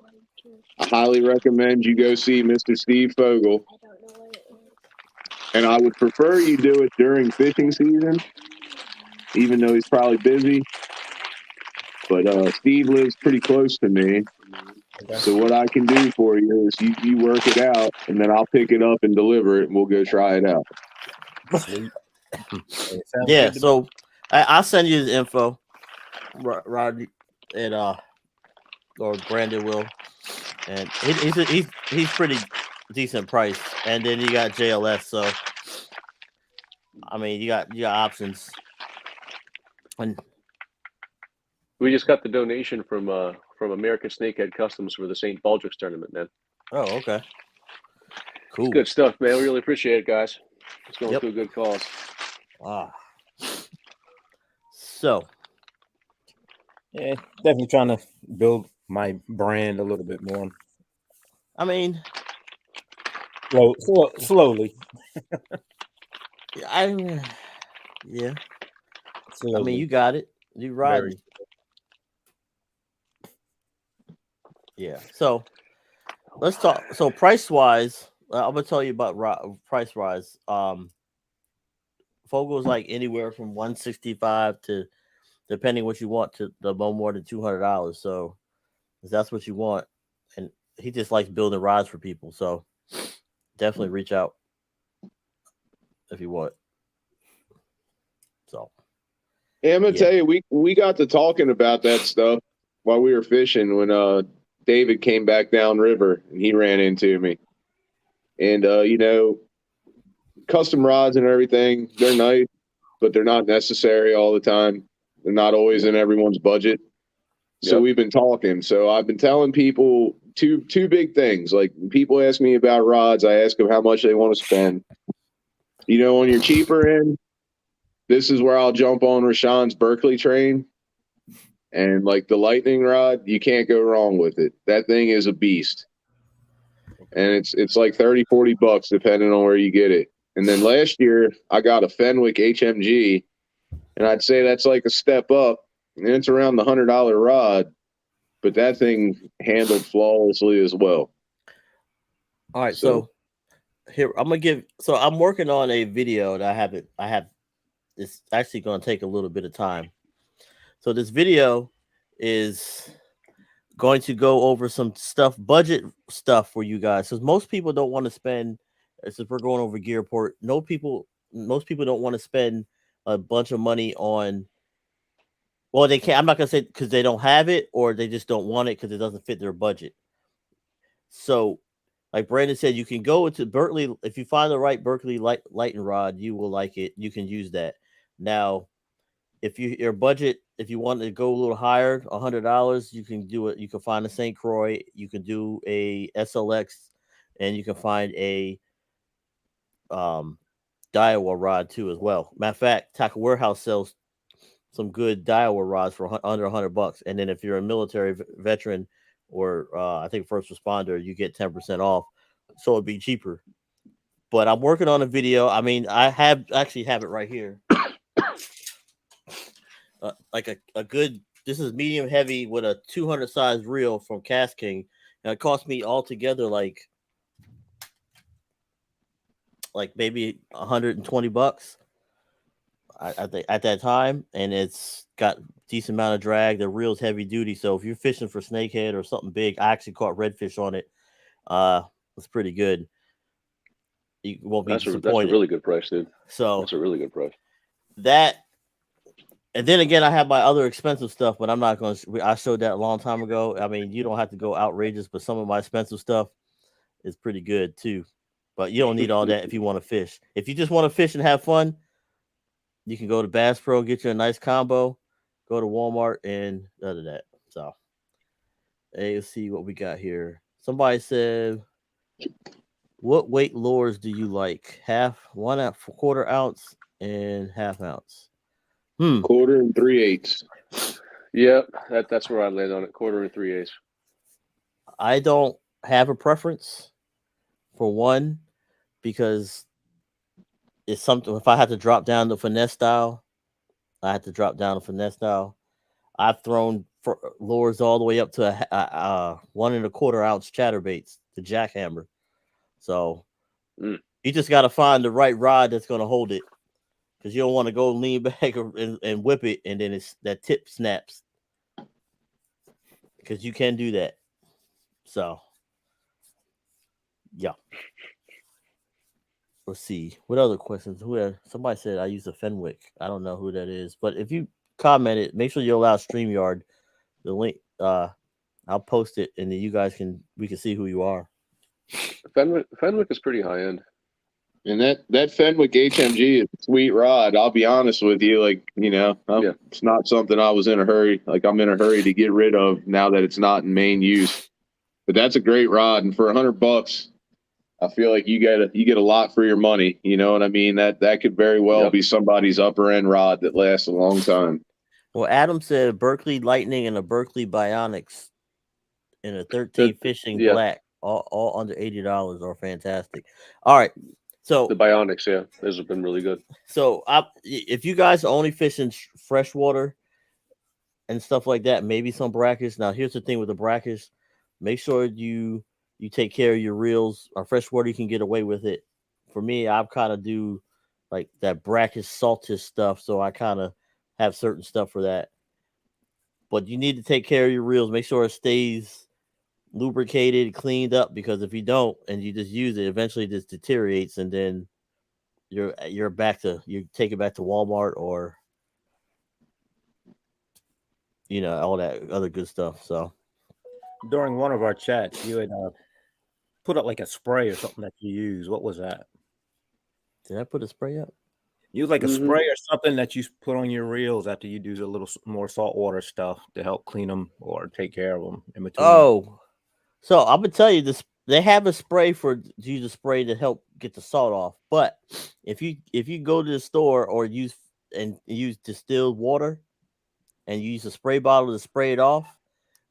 I highly recommend you go see Mr. Steve Fogel. And I would prefer you do it during fishing season, even though he's probably busy. But Steve lives pretty close to me. Okay. So what I can do for you is you work it out, and then I'll pick it up and deliver it, and we'll go try it out. Yeah, so I'll send you the info, Rodney, and or Brandon will, and he's pretty decent price, and then you got JLS. So I mean, you got options. And we just got the donation from American Snakehead Customs for the St. Baldrick's tournament, man. Oh, okay. Cool. Good stuff, man. We really appreciate it, guys. It's going to a good cause. So, yeah, definitely trying to build my brand a little bit more. I mean, slowly. Yeah. Slowly. I mean, you got it. You ride it. Yeah. So let's talk. So price wise, I'm gonna tell you about price wise. Fogel's like anywhere from $165 to, depending what you want, to the more than $200. So if that's what you want, and he just likes building rods for people. So definitely reach out if you want. So yeah, I'm gonna tell you, we got to talking about that stuff while we were fishing when David came back downriver and he ran into me. And custom rods and everything, they're nice, but they're not necessary all the time. They're not always in everyone's budget. So we've been talking. So I've been telling people two big things. Like, people ask me about rods, I ask them how much they want to spend. On your cheaper end, this is where I'll jump on Rashawn's Berkeley train. And like the Lightning rod, you can't go wrong with it. That thing is a beast. And it's like $30-$40 depending on where you get it. And then last year I got a Fenwick HMG and I'd say that's like a step up. And it's around the $100 rod, but that thing handled flawlessly as well. All right, so here I'm gonna give. So I'm working on a video that I have. It's actually going to take a little bit of time. So this video is going to go over some stuff, budget stuff for you guys, because most people don't want to spend. Since we're going over Gearport, most people don't want to spend a bunch of money on. Well, they can't. I'm not gonna say because they don't have it or they just don't want it because it doesn't fit their budget. So, like Brandon said, you can go into Berkeley if you find the right Berkeley lighting rod, you will like it. You can use that. Now, if your budget, if you want to go a little higher, $100, you can do it. You can find a St. Croix, you can do a SLX, and you can find a Daiwa rod too as well. Matter of fact, Tackle Warehouse sells some good Daiwa rods for under $100. And then if you're a military veteran or I think first responder, you get 10% off, so it'd be cheaper. But I'm working on a video. I mean, I actually have it right here. Like a good, this is medium heavy with a 200 size reel from Cast King, and it cost me altogether like maybe $120 I think at that time, and it's got decent amount of drag. The reel's heavy duty, so if you're fishing for snakehead or something big, I actually caught redfish on it. It's pretty good. You won't be disappointed. That's a really good price, dude. So that's a really good price. That. And then again, I have my other expensive stuff, but I'm not going to. I showed that a long time ago. I mean, you don't have to go outrageous, but some of my expensive stuff is pretty good too. But you don't need all that if you want to fish. If you just want to fish and have fun, you can go to Bass Pro, get you a nice combo, go to Walmart, and other that. So, hey, let's see what we got here. Somebody said, "What weight lures do you like? Half, 1/4 ounce, and half ounce." Quarter and 3/8. Yeah, that's where I land on it. Quarter and 3/8. I don't have a preference for one because it's something. If I had to drop down to finesse style, I had to drop down to finesse style. I've thrown lures all the way up to a 1 1/4 ounce chatterbaits, the jackhammer. So you just got to find the right rod that's going to hold it. Because you don't want to go lean back and whip it, and then that tip snaps. Because you can do that. So, yeah. Let's see. What other questions? Somebody said I use a Fenwick. I don't know who that is. But if you comment it, make sure you allow StreamYard the link. I'll post it, and then we can see who you are. Fenwick is pretty high end. And that Fenwick HMG is a sweet rod. I'll be honest with you. It's not something I was in a hurry. Like I'm in a hurry to get rid of now that it's not in main use. But that's a great rod. And for $100, I feel like you get a lot for your money. You know what I mean? That could very well be somebody's upper end rod that lasts a long time. Well, Adam said Berkeley Lightning and a Berkeley Bionics in a 13 fishing black, all under $80 are fantastic. All right. So the Bionics, those have been really good. So if you guys are only fishing freshwater and stuff like that, maybe some brackish. Now, here's the thing with the brackish: make sure you take care of your reels. Or freshwater, you can get away with it. For me, I kind of do like that brackish, saltish stuff, so I kind of have certain stuff for that. But you need to take care of your reels. Make sure it stays lubricated, cleaned up, because if you don't and you just use it, eventually it just deteriorates, and then you're back to you take it back to Walmart or all that other good stuff. So during one of our chats, you had put up like a spray or something that you use. What was that? Did I put a spray up? You like a spray or something that you put on your reels after you do a little more saltwater stuff to help clean them or take care of them in between. Oh. So I'm gonna tell you this: they have a spray to use a spray to help get the salt off. But if you go to the store or use distilled water and you use a spray bottle to spray it off,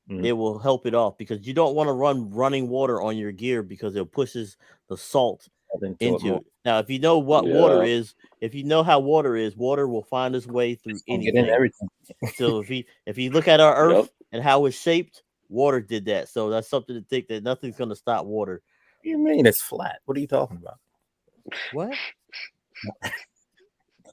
it will help it off, because you don't want to run running water on your gear because it pushes the salt into it. Now, if you know what water is, if you know how water is, water will find its way through anything. Everything. So if you look at our Earth and how it's shaped, water did that. So that's something to think that nothing's going to stop water. What do you mean it's flat? What are you talking about? What?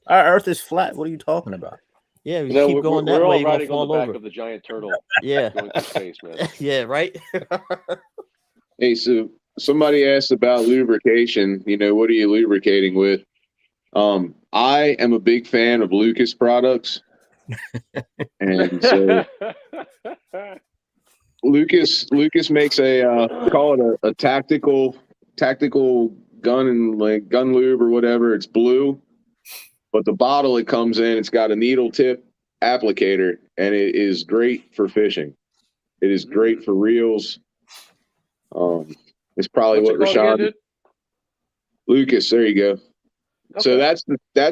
Our Earth is flat. What are you talking about? Yeah, you keep going that way, you're going to fall over. Of the giant turtle. Yeah. Going through space, man. Yeah, right? Hey, so somebody asked about lubrication. You know, what are you lubricating with? I am a big fan of Lucas products. And so Lucas makes call it a tactical gun and like gun lube or whatever. It's blue, but the bottle it comes in, it's got a needle tip applicator, and it is great for fishing. It is great for reels. It's probably what Rashawn Lucas. There you go. Okay. So that's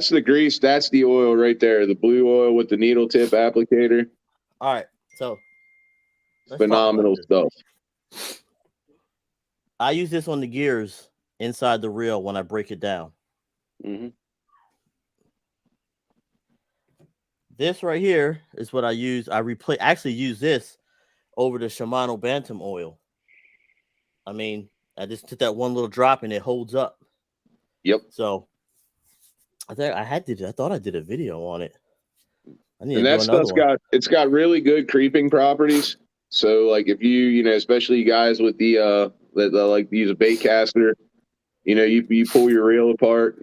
the grease. That's the oil right there. The blue oil with the needle tip applicator. All right. So phenomenal stuff. I use this on the gears inside the reel when I break it down. Mm-hmm. This right here is what I use. I actually use this over the Shimano Bantam oil. I mean, I just took that one little drop and it holds up. Yep. So I thought I did a video on it. And that stuff's got really good creeping properties. So like if you especially guys with the like use a bait caster, you pull your reel apart,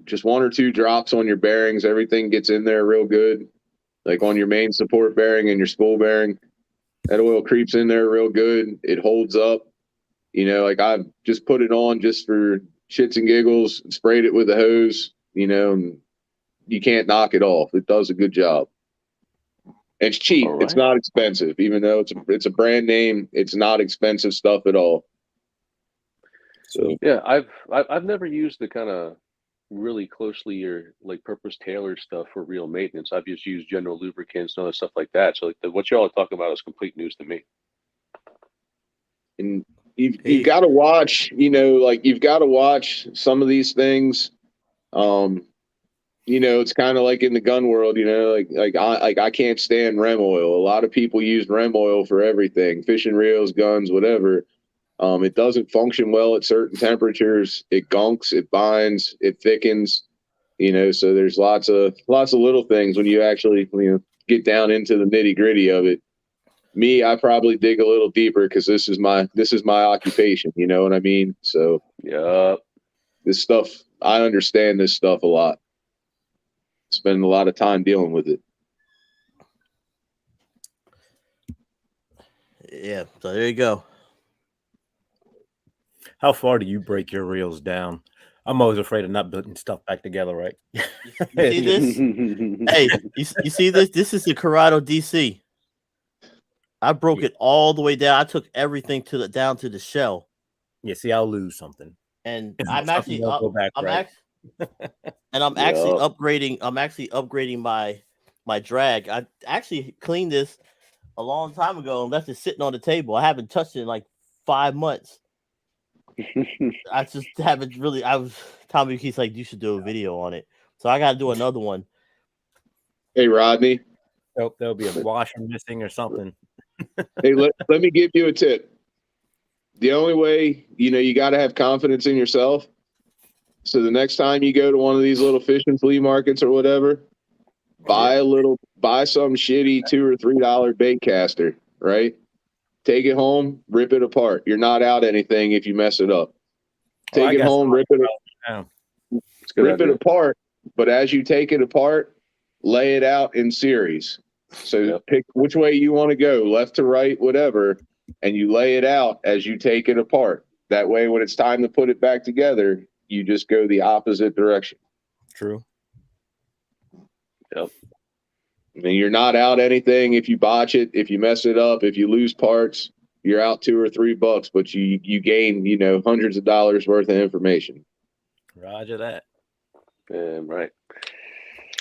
just one or two drops on your bearings, everything gets in there real good. Like on your main support bearing and your spool bearing, that oil creeps in there real good. It holds up. Like I just put it on just for shits and giggles, sprayed it with a hose, and you can't knock it off. It does a good job. It's cheap. Right. It's not expensive, even though it's a brand name. It's not expensive stuff at all. So yeah, I've never used the kind of really closely or like purpose tailored stuff for real maintenance. I've just used general lubricants and other stuff like that. So like what y'all are talking about is complete news to me. And you've got to watch, you've got to watch some of these things. It's kind of like in the gun world, I can't stand REM oil. A lot of people use REM oil for everything, fishing reels, guns, whatever. It doesn't function well at certain temperatures. It gunks, it binds, it thickens, so there's lots of little things when you actually, get down into the nitty gritty of it. Me, I probably dig a little deeper because this is my occupation. You know what I mean? So yeah, this stuff, I understand this stuff a lot. Spend a lot of time dealing with it. Yeah, so there you go. How far do you break your reels down? I'm always afraid of not putting stuff back together, right? You see this? Hey, you see this? This is the Corrado DC. I broke it all the way down. I took everything down to the shell. Yeah, see, I'll lose something. And I'm actually upgrading my drag. I actually cleaned this a long time ago and left it sitting on the table. I haven't touched it in like 5 months. I just haven't really. Tommy keeps like, you should do a video on it. So I got to do another one. Hey, Rodney. There'll be a washer missing or something. Hey, let me give you a tip. The only way, you got to have confidence in yourself. So the next time you go to one of these little fishing flea markets or whatever, buy some shitty $2 or $3 bait caster, right? Take it home, rip it apart. You're not out anything if you mess it up. Take it home, rip it apart. But as you take it apart, lay it out in series. So pick which way you want to go, left to right, whatever, and you lay it out as you take it apart. That way, when it's time to put it back together, you just go the opposite direction. True. Yep. I mean, you're not out anything if you botch it, if you mess it up, if you lose parts, you're out $2 or $3, but you gain, hundreds of dollars worth of information. Roger that. Right.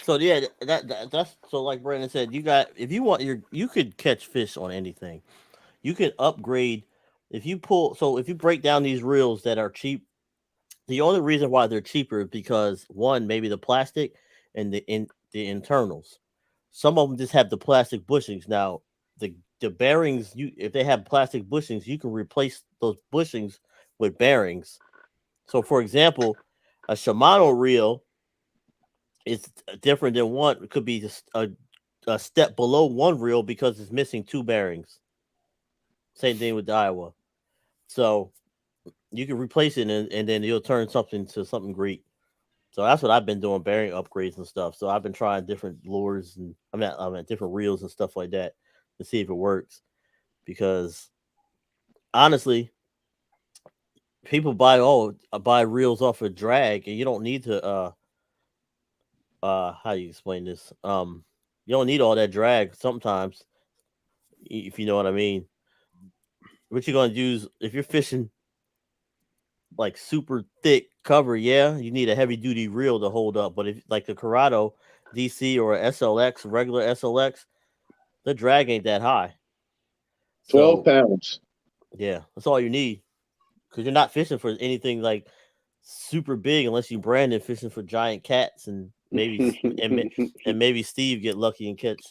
So yeah, that's so like Brandon said, you could catch fish on anything. You can upgrade if you break down these reels that are cheap the only reason why they're cheaper is because one, maybe the plastic and the internals. Some of them just have the plastic bushings. Now, the bearings, if they have plastic bushings, you can replace those bushings with bearings. So, for example, a Shimano reel is different than one. It could be just a step below one reel because it's missing two bearings. Same thing with the Iowa. So you can replace it and then you'll turn something to something great. So that's what I've been doing, bearing upgrades and stuff. So I've been trying different lures and I mean different reels and stuff like that to see if it works. Because honestly, people buy reels off of drag, and you don't need to how do you explain this? You don't need all that drag sometimes, if you know what I mean. What you're gonna use if you're fishing like super thick cover, yeah, you need a heavy duty reel to hold up. But if like the Corrado DC or SLX, regular SLX, the drag ain't that high. 12 pounds. Yeah, that's all you need. Because you're not fishing for anything like super big unless you Brandon fishing for giant cats and maybe and maybe Steve get lucky and catch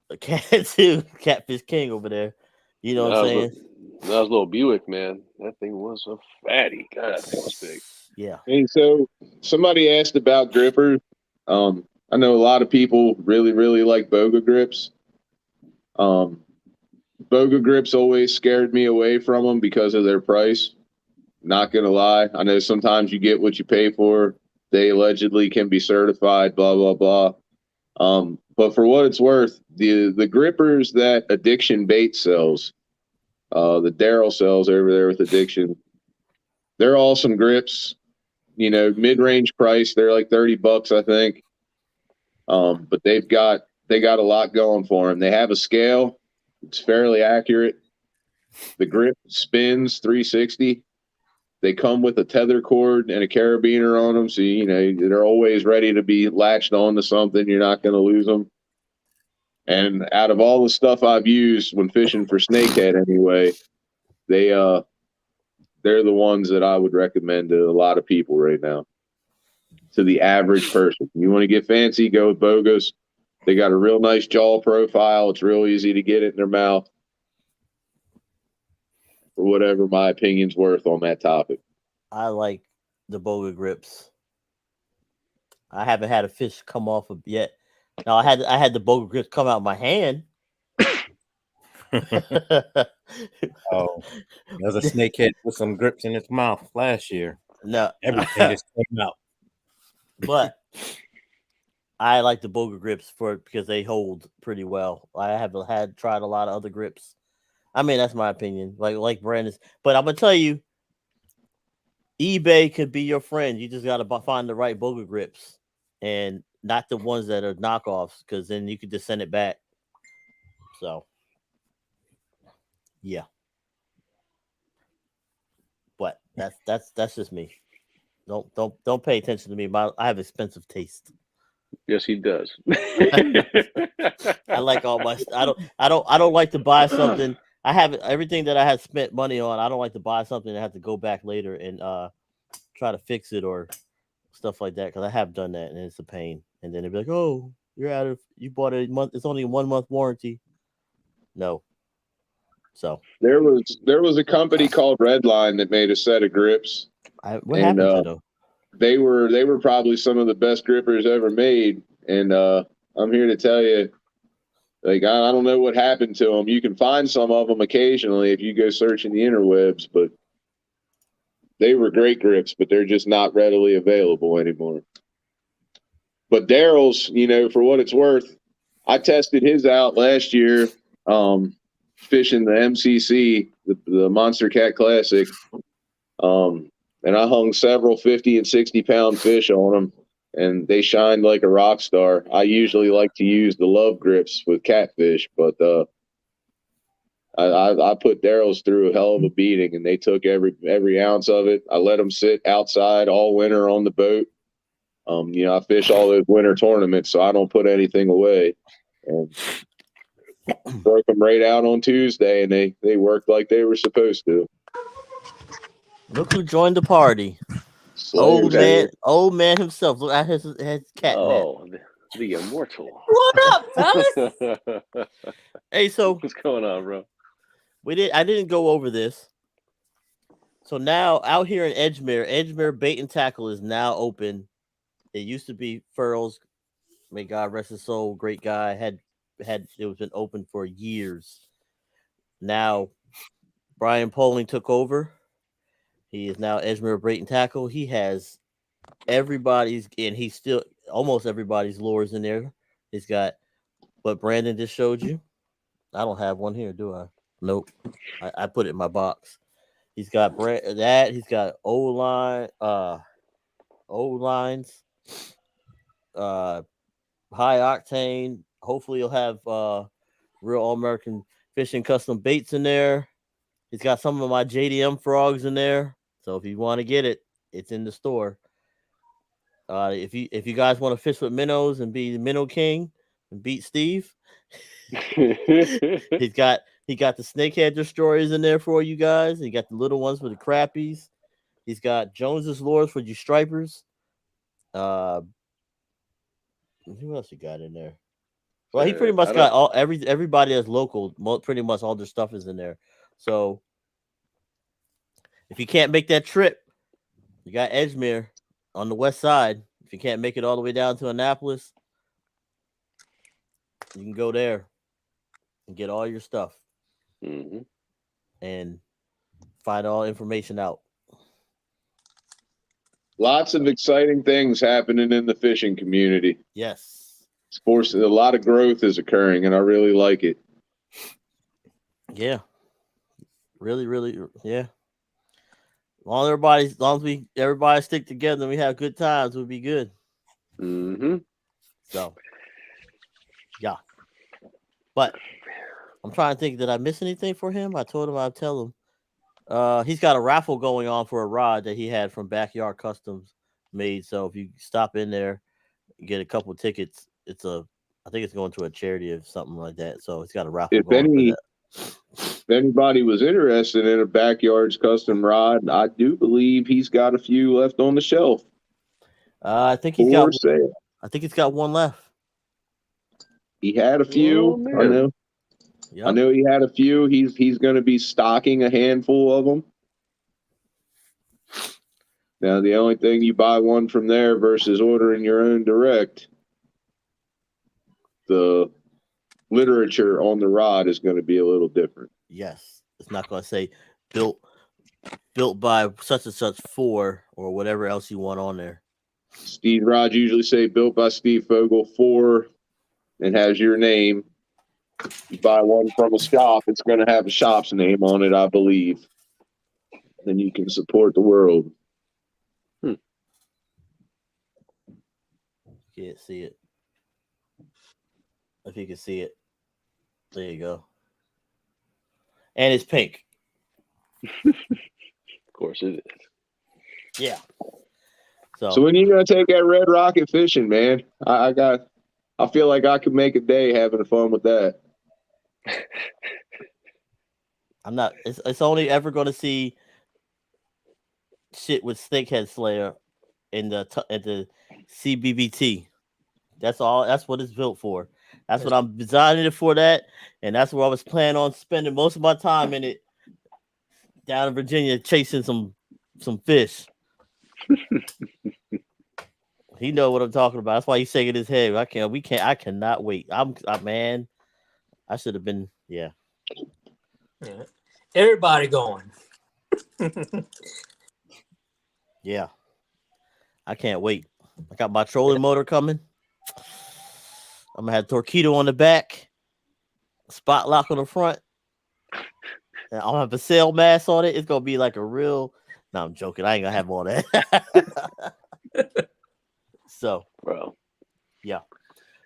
a cat too. Catfish King over there. You know what I'm saying? That was a little Buick, man. That thing was a fatty. God, that thing was big. Yeah. Hey, so somebody asked about grippers. I know a lot of people really, really like Boga grips. Boga grips always scared me away from them because of their price. Not gonna lie, I know sometimes you get what you pay for. They allegedly can be certified, blah blah blah. But for what it's worth, the grippers that Addiction Bait sells, the Daryl sells over there with Addiction, they're awesome grips. You know, mid-range price. They're like $30, I think. But they got a lot going for them. They have a scale. It's fairly accurate. The grip spins 360. They come with a tether cord and a carabiner on them, so you know they're always ready to be latched onto something. You're not going to lose them. And out of all the stuff I've used when fishing for snakehead, anyway, they're the ones that I would recommend to a lot of people right now. To the average person, you want to get fancy, go with Bogas. They got a real nice jaw profile. It's real easy to get it in their mouth. For whatever my opinion's worth on that topic. I like the Boga grips. I haven't had a fish come off of yet. Now I had the Boga grips come out of my hand. Oh, there's a snakehead with some grips in its mouth last year. No, everything just came out. But I like the Boga grips because they hold pretty well. I have tried a lot of other grips. I mean, that's my opinion. Like Brandon's, but I'm gonna tell you, eBay could be your friend. You just gotta find the right Boga grips and not the ones that are knockoffs, because then you could just send it back. So, yeah. But that's just me. Don't pay attention to me. I have expensive taste. Yes, he does. I like all my. I don't like to buy something. I have everything that I had spent money on. I don't like to buy something and have to go back later and try to fix it or stuff like that, because I have done that and it's a pain. And then they'd be like, "Oh, you bought a month. It's only a 1 month warranty." No. So there was a company called Redline that made a set of grips. What happened to them? They were probably some of the best grippers ever made, and I'm here to tell you, like, I don't know what happened to them. You can find some of them occasionally if you go searching the interwebs, but they were great grips, but they're just not readily available anymore. But Daryl's, you know, for what it's worth, I tested his out last year, fishing the MCC, the Monster Cat Classic, and I hung several 50 and 60 pound fish on them, and they shined like a rock star. I usually like to use the Love grips with catfish, but I put Daryl's through a hell of a beating, and they took every ounce of it. I let them sit outside all winter on the boat. You know, I fish all those winter tournaments, so I don't put anything away. And broke them right out on Tuesday, and they worked like they were supposed to. Look who joined the party. Slayer's Old man himself. Look at his cat nap. Oh, the immortal. What up, fellas? Hey, so What's going on, bro? I didn't go over this. So now out here in Edgemere Bait and Tackle is now open. It used to be Furl's, may God rest his soul, great guy. Had it was been open for years. Now Brian Poling took over. He is now Edgemere Bait and Tackle. He has everybody's, and he's still almost everybody's lures in there. He's got what Brandon just showed you. I don't have one here, do I? Nope. I put it in my box. He's got that. He's got O-lines, high octane. Hopefully, he'll have real All-American fishing custom baits in there. He's got some of my JDM frogs in there. So if you want to get it, it's in the store. If you guys want to fish with minnows and be the minnow king and beat Steve, he got the snakehead destroyers in there for you guys. He got the little ones for the crappies. He's got Jones's lures for you stripers. Who else he got in there? Well, he pretty much got everybody that's local. Pretty much all their stuff is in there. So if you can't make that trip, you got Edgemere on the west side. If you can't make it all the way down to Annapolis, you can go there and get all your stuff and find all information out. Lots of exciting things happening in the fishing community. Yes. Sports, a lot of growth is occurring, and I really like it. Yeah. Really, really, yeah. As long as everybody stick together and we have good times, we'll be good. So, yeah. But I'm trying to think, did I miss anything for him? I told him I'd tell him. He's got a raffle going on for a rod that he had from Backyard Customs made. So if you stop in there, get a couple of tickets. I think it's going to a charity or something like that. So it's got a raffle going for that. If anybody was interested in a Backyard's custom rod, I do believe he's got a few left on the shelf. I think he's got one left. He had a few. I know. Yep. I know he had a few. He's going to be stocking a handful of them. Now, the only thing, you buy one from there versus ordering your own direct, the literature on the rod is going to be a little different. Yes. It's not going to say built by such and such for or whatever else you want on there. Steve rods usually say built by Steve Fogel for and has your name. You buy one from a shop, it's going to have a shop's name on it, I believe. Then you can support the world. Can't see it. If you can see it. There you go. And it's pink. Of course it is. Yeah. So when you gonna take that Red Rocket fishing, man? I feel like I could make a day having fun with that. I'm not. It's only ever going to see shit with Snakehead Slayer in at the CBBT. That's all. That's what it's built for. That's what I'm designing it for. That, and that's where I was planning on spending most of my time in it. Down in Virginia, chasing some fish. He know what I'm talking about. That's why he's shaking his head. I cannot wait. Man. I should have been, yeah. Everybody going. Yeah. I can't wait. I got my trolling motor coming. I'm going to have Torpedo on the back, spot lock on the front. And I'll have a sail mast on it. It's going to be like a real, no, I'm joking. I ain't going to have all that. So, bro. Yeah.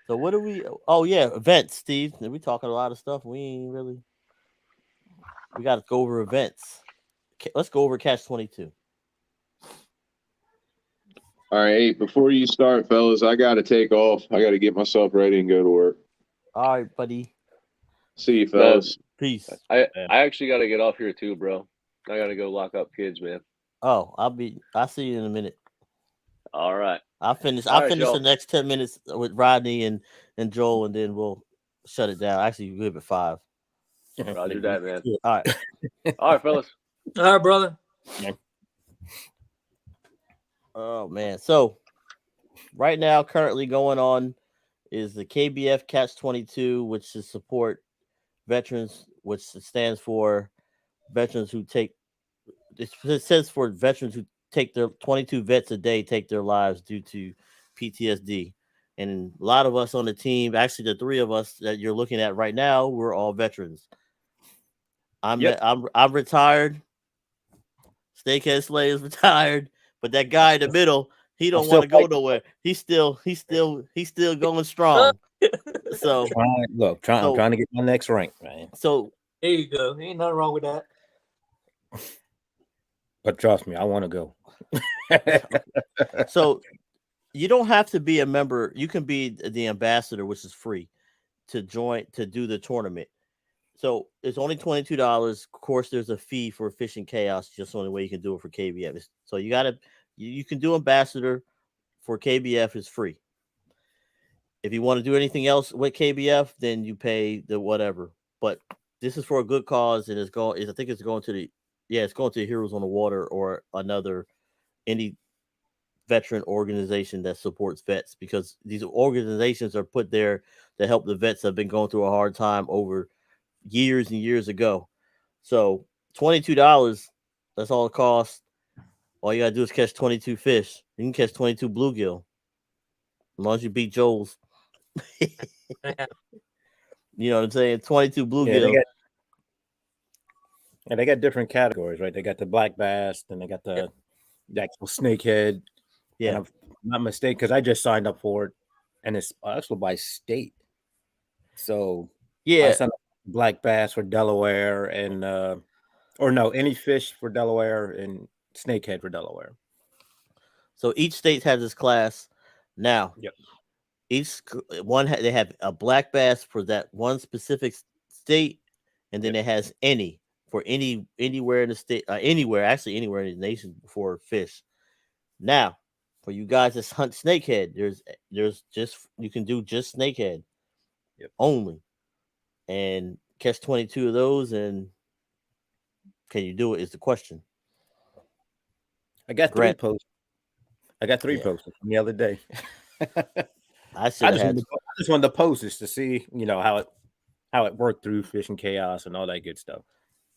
So what do we? Oh yeah, events, Steve. We talking a lot of stuff. We ain't really. We got to go over events. Let's go over Catch 22. All right, before you start, fellas, I got to take off. I got to get myself ready and go to work. All right, buddy. See you, fellas. Peace. I actually got to get off here too, bro. I got to go lock up kids, man. Oh, I'll see you in a minute. All right. I'll finish All right, the y'all. next 10 minutes with Rodney and Joel, and then we'll shut it down. Actually, we'll give it 5. Roger that, man. All right. All right, fellas. All right, brother. Oh man. So right now, currently going on is the KBF Catch 22, which is support veterans, which stands for veterans who take. It says for veterans who take their 22 vets a day take their lives due to PTSD. And a lot of us on the team, actually the 3 of us that you're looking at right now, we're all veterans. I'm retired. Snakehead Slay is retired, but that guy in the middle, he don't want to go nowhere. He's still going strong. So I'm trying to get my next rank, man. So there you go. Ain't nothing wrong with that. But trust me, I want to go. So you don't have to be a member. You can be the ambassador, which is free to join to do the tournament. So it's only $22. Of course, there's a fee for Fishing Chaos. Just the only way you can do it for KBF. So you can do ambassador for KBF is free. If you want to do anything else with KBF, then you pay the whatever. But this is for a good cause, and I think it's going to it's going to Heroes on the Water or any veteran organization that supports vets, because these organizations are put there to help the vets that have been going through a hard time over years and years ago. So $22, that's all it costs. All you gotta do is catch 22 fish. You can catch 22 bluegill as long as you beat Joel's. You know what I'm saying? 22 bluegill. Yeah, they got different categories, right? They got the black bass, then they got the actual snakehead. Yeah, and if I'm not mistaken, because I just signed up for it, and it's also by state. So yeah, I signed up for black bass for Delaware, and any fish for Delaware and snakehead for Delaware. So each state has its class. Now, each one they have a black bass for that one specific state, and then it has any for anywhere in the state, anywhere in the nation for fish. Now, for you guys that hunt snakehead, there's just you can do just snakehead only, and catch 22 of those. And can you do it? Is the question. I got 3 posts. I got 3 posts from the other day. I just wanted to post this to see, how it worked through Fishing Chaos and all that good stuff.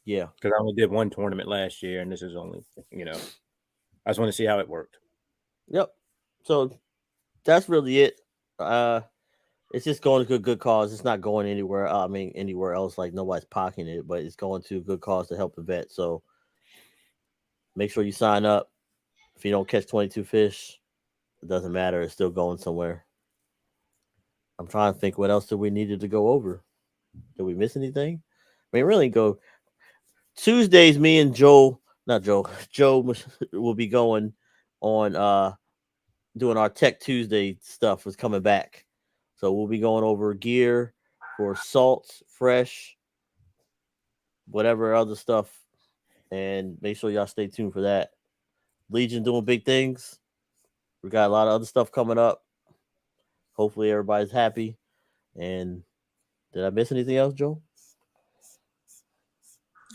Yeah, because I only did one tournament last year, and this is only, I just want to see how it worked. Yep. So that's really it. It's just going to a good cause. It's not going anywhere. Anywhere else. Like nobody's pocketing it, but it's going to a good cause to help the vet. So make sure you sign up. If you don't catch 22 fish, it doesn't matter. It's still going somewhere. I'm trying to think what else did we needed to go over. Did we miss anything? Really go Tuesdays. Me and Joe will be going on doing our Tech Tuesday stuff. Is coming back, so we'll be going over gear for salts, fresh, whatever other stuff, and make sure y'all stay tuned for that. Legion doing big things. We got a lot of other stuff coming up. Hopefully everybody's happy. And did I miss anything else, Joe?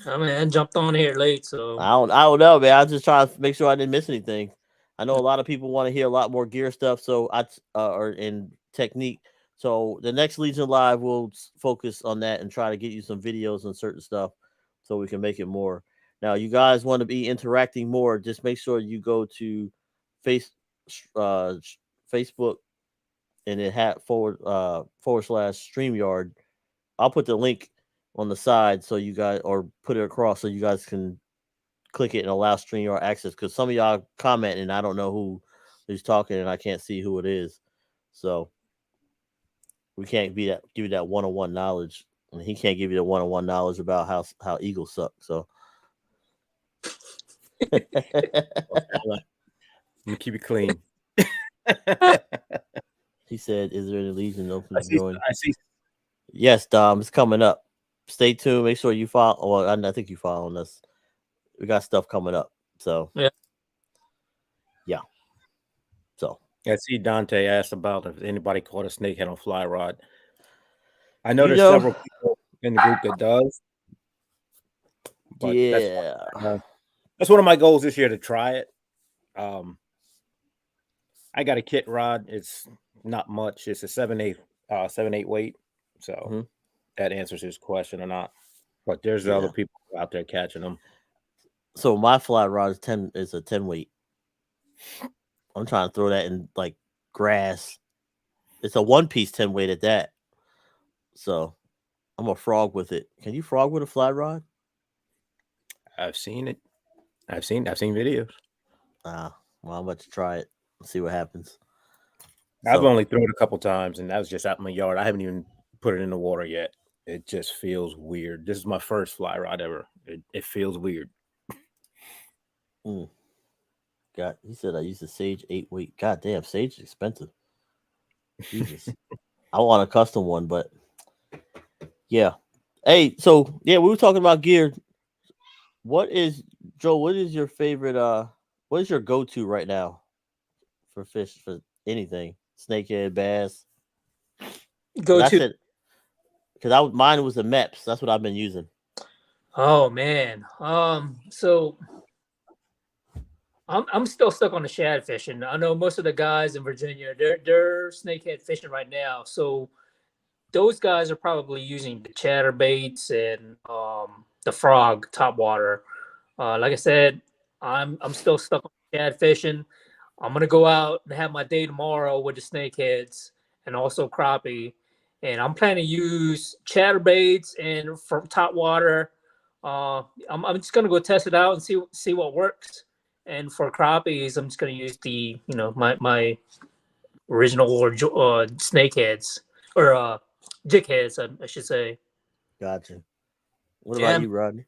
I jumped on here late, so I don't know, man. I was just trying to make sure I didn't miss anything. I know a lot of people want to hear a lot more gear stuff, so or in technique. So the next Legion Live will focus on that and try to get you some videos on certain stuff, so we can make it more. Now, you guys want to be interacting more? Just make sure you go to Facebook and it had / StreamYard. I'll put the link on the side so you guys, or put it across so you guys can click it and allow StreamYard access, because some of y'all comment and I don't know who is talking and I can't see who it is. So we can't give you that one-on-one knowledge, and he can't give you the one-on-one knowledge about how Eagles suck. So let me keep it clean. He said, "Is there any Legion open to join?" I see. Yes, Dom, it's coming up. Stay tuned. Make sure you follow. Well, I think you following us. We got stuff coming up. So yeah. So I see Dante asked about if anybody caught a snakehead on fly rod. I know there's know, several people in the group that does. But yeah, that's one of my goals this year to try it. I got a kit rod. It's not much. It's a 7/8 weight. So that answers his question or not. But there's other people out there catching them. So my fly rod is a 10 weight. I'm trying to throw that in like grass. It's a 1-piece 10 weight at that. So I'm a frog with it. Can you frog with a fly rod? I've seen it. I've seen videos. Well, I'm about to try it and see what happens. I've only thrown it a couple times, and that was just out in my yard. I haven't even put it in the water yet. It just feels weird. This is my first fly rod ever. It feels weird. He said I used a Sage 8-weight. God damn, Sage is expensive. Jesus. I want a custom one, but yeah. Hey, so yeah, we were talking about gear. What is your favorite what is your go-to right now for fish, for anything? Snakehead, bass. Go-to. Because mine was the MEPS. That's what I've been using. Oh man. So I'm still stuck on the shad fishing. I know most of the guys in Virginia, they're snakehead fishing right now. So those guys are probably using the chatterbaits and the frog topwater. Like I said, I'm still stuck on shad fishing. I'm gonna go out and have my day tomorrow with the snakeheads and also crappie, and I'm planning to use chatterbaits and from topwater. I'm just gonna go test it out and see what works. And for crappies, I'm just gonna use the my original or snakeheads or jig heads, I should say. Gotcha. What about you, Rodney?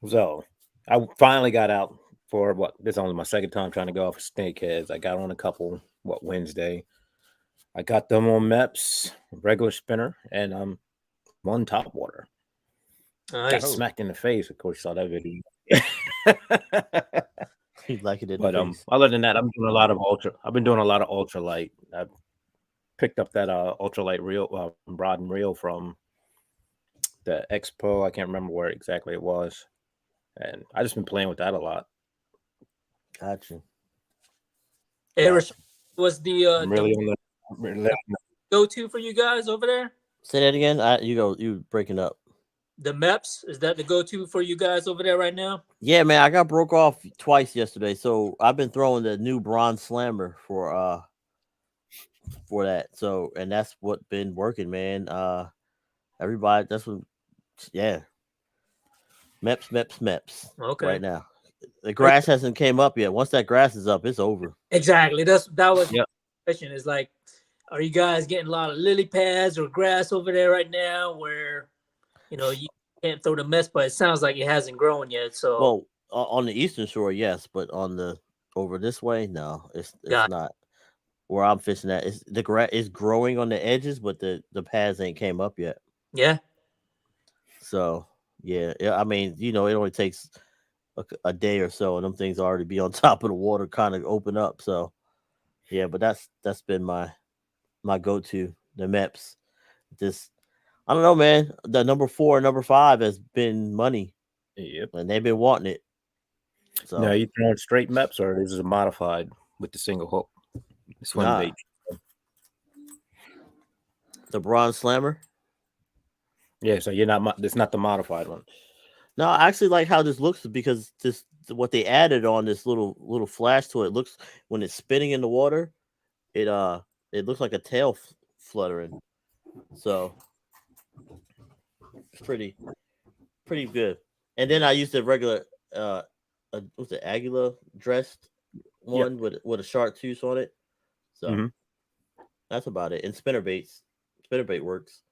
So I finally got out for this is only my second time trying to go off of snakeheads. I got on a couple Wednesday. I got them on MEPS, regular spinner, and one topwater. Got smacked in the face. Of course, you saw that video. He's like it. But other than that, I've been doing a lot of ultralight. I picked up that ultralight reel, rod and reel from the Expo. I can't remember where exactly it was, and I just been playing with that a lot. Gotcha. Eric, was the really go-to for you guys over there? Say that again. You breaking up. The MEPS, is that the go-to for you guys over there right now? Yeah, man, I got broke off twice yesterday, so I've been throwing the new Bronze Slammer for that. So, and that's what been working, man. Everybody, that's what. Yeah. MEPS. Okay. Right now, the grass hasn't came up yet. Once that grass is up, it's over. Exactly. That was the question. Is like, are you guys getting a lot of lily pads or grass over there right now where you can't throw the MEPS, but it sounds like it hasn't grown yet. So, well, on the eastern shore, yes, but over this way, no, it's not. Where I'm fishing at, the grass is growing on the edges, but the pads ain't came up yet. Yeah. So yeah, I mean, it only takes a day or so, and them things already be on top of the water, kind of open up. So yeah, but that's been my go-to, the MEPS. I don't know, man. The number 4 and number 5 has been money. Yep. And they've been wanting it. So now you throwing straight MEPS or is it modified with the single hook? Swim bait. The Bronze Slammer? Yeah, so it's not the modified one. No, I actually like how this looks because what they added on this little flash to it looks, when it's spinning in the water, it looks like a tail fluttering. So it's pretty good. And then I used the regular what's the Aguila dressed one with a chartreuse on it. So that's about it. And spinnerbait works.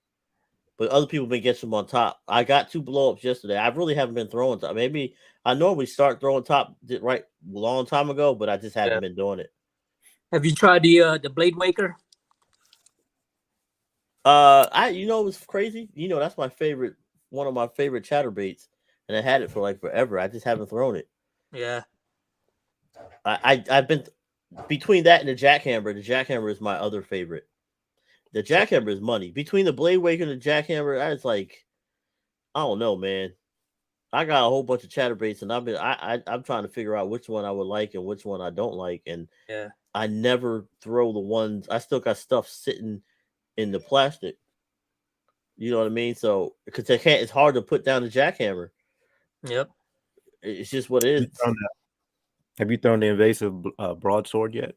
But other people been getting them on top. I got 2 blow-ups yesterday. I really haven't been throwing top. Maybe I normally start throwing top right a long time ago, but I just haven't been doing it. Have you tried the Blade Waker? It was crazy. That's my favorite, one of my favorite chatterbaits. and I had it for like forever. I just haven't thrown it. Yeah. I've been between that and the jackhammer. The jackhammer is my other favorite. The jackhammer is money. Between the blade waker and the jackhammer, I was like, I don't know, man. I got a whole bunch of chatterbaits, and I'm trying to figure out which one I would like and which one I don't like, and Yeah. I never throw the ones. I still got stuff sitting in the plastic. You know what I mean? So because it's hard to put down the jackhammer. Yep. It's just what it is. Have you thrown the invasive broadsword yet?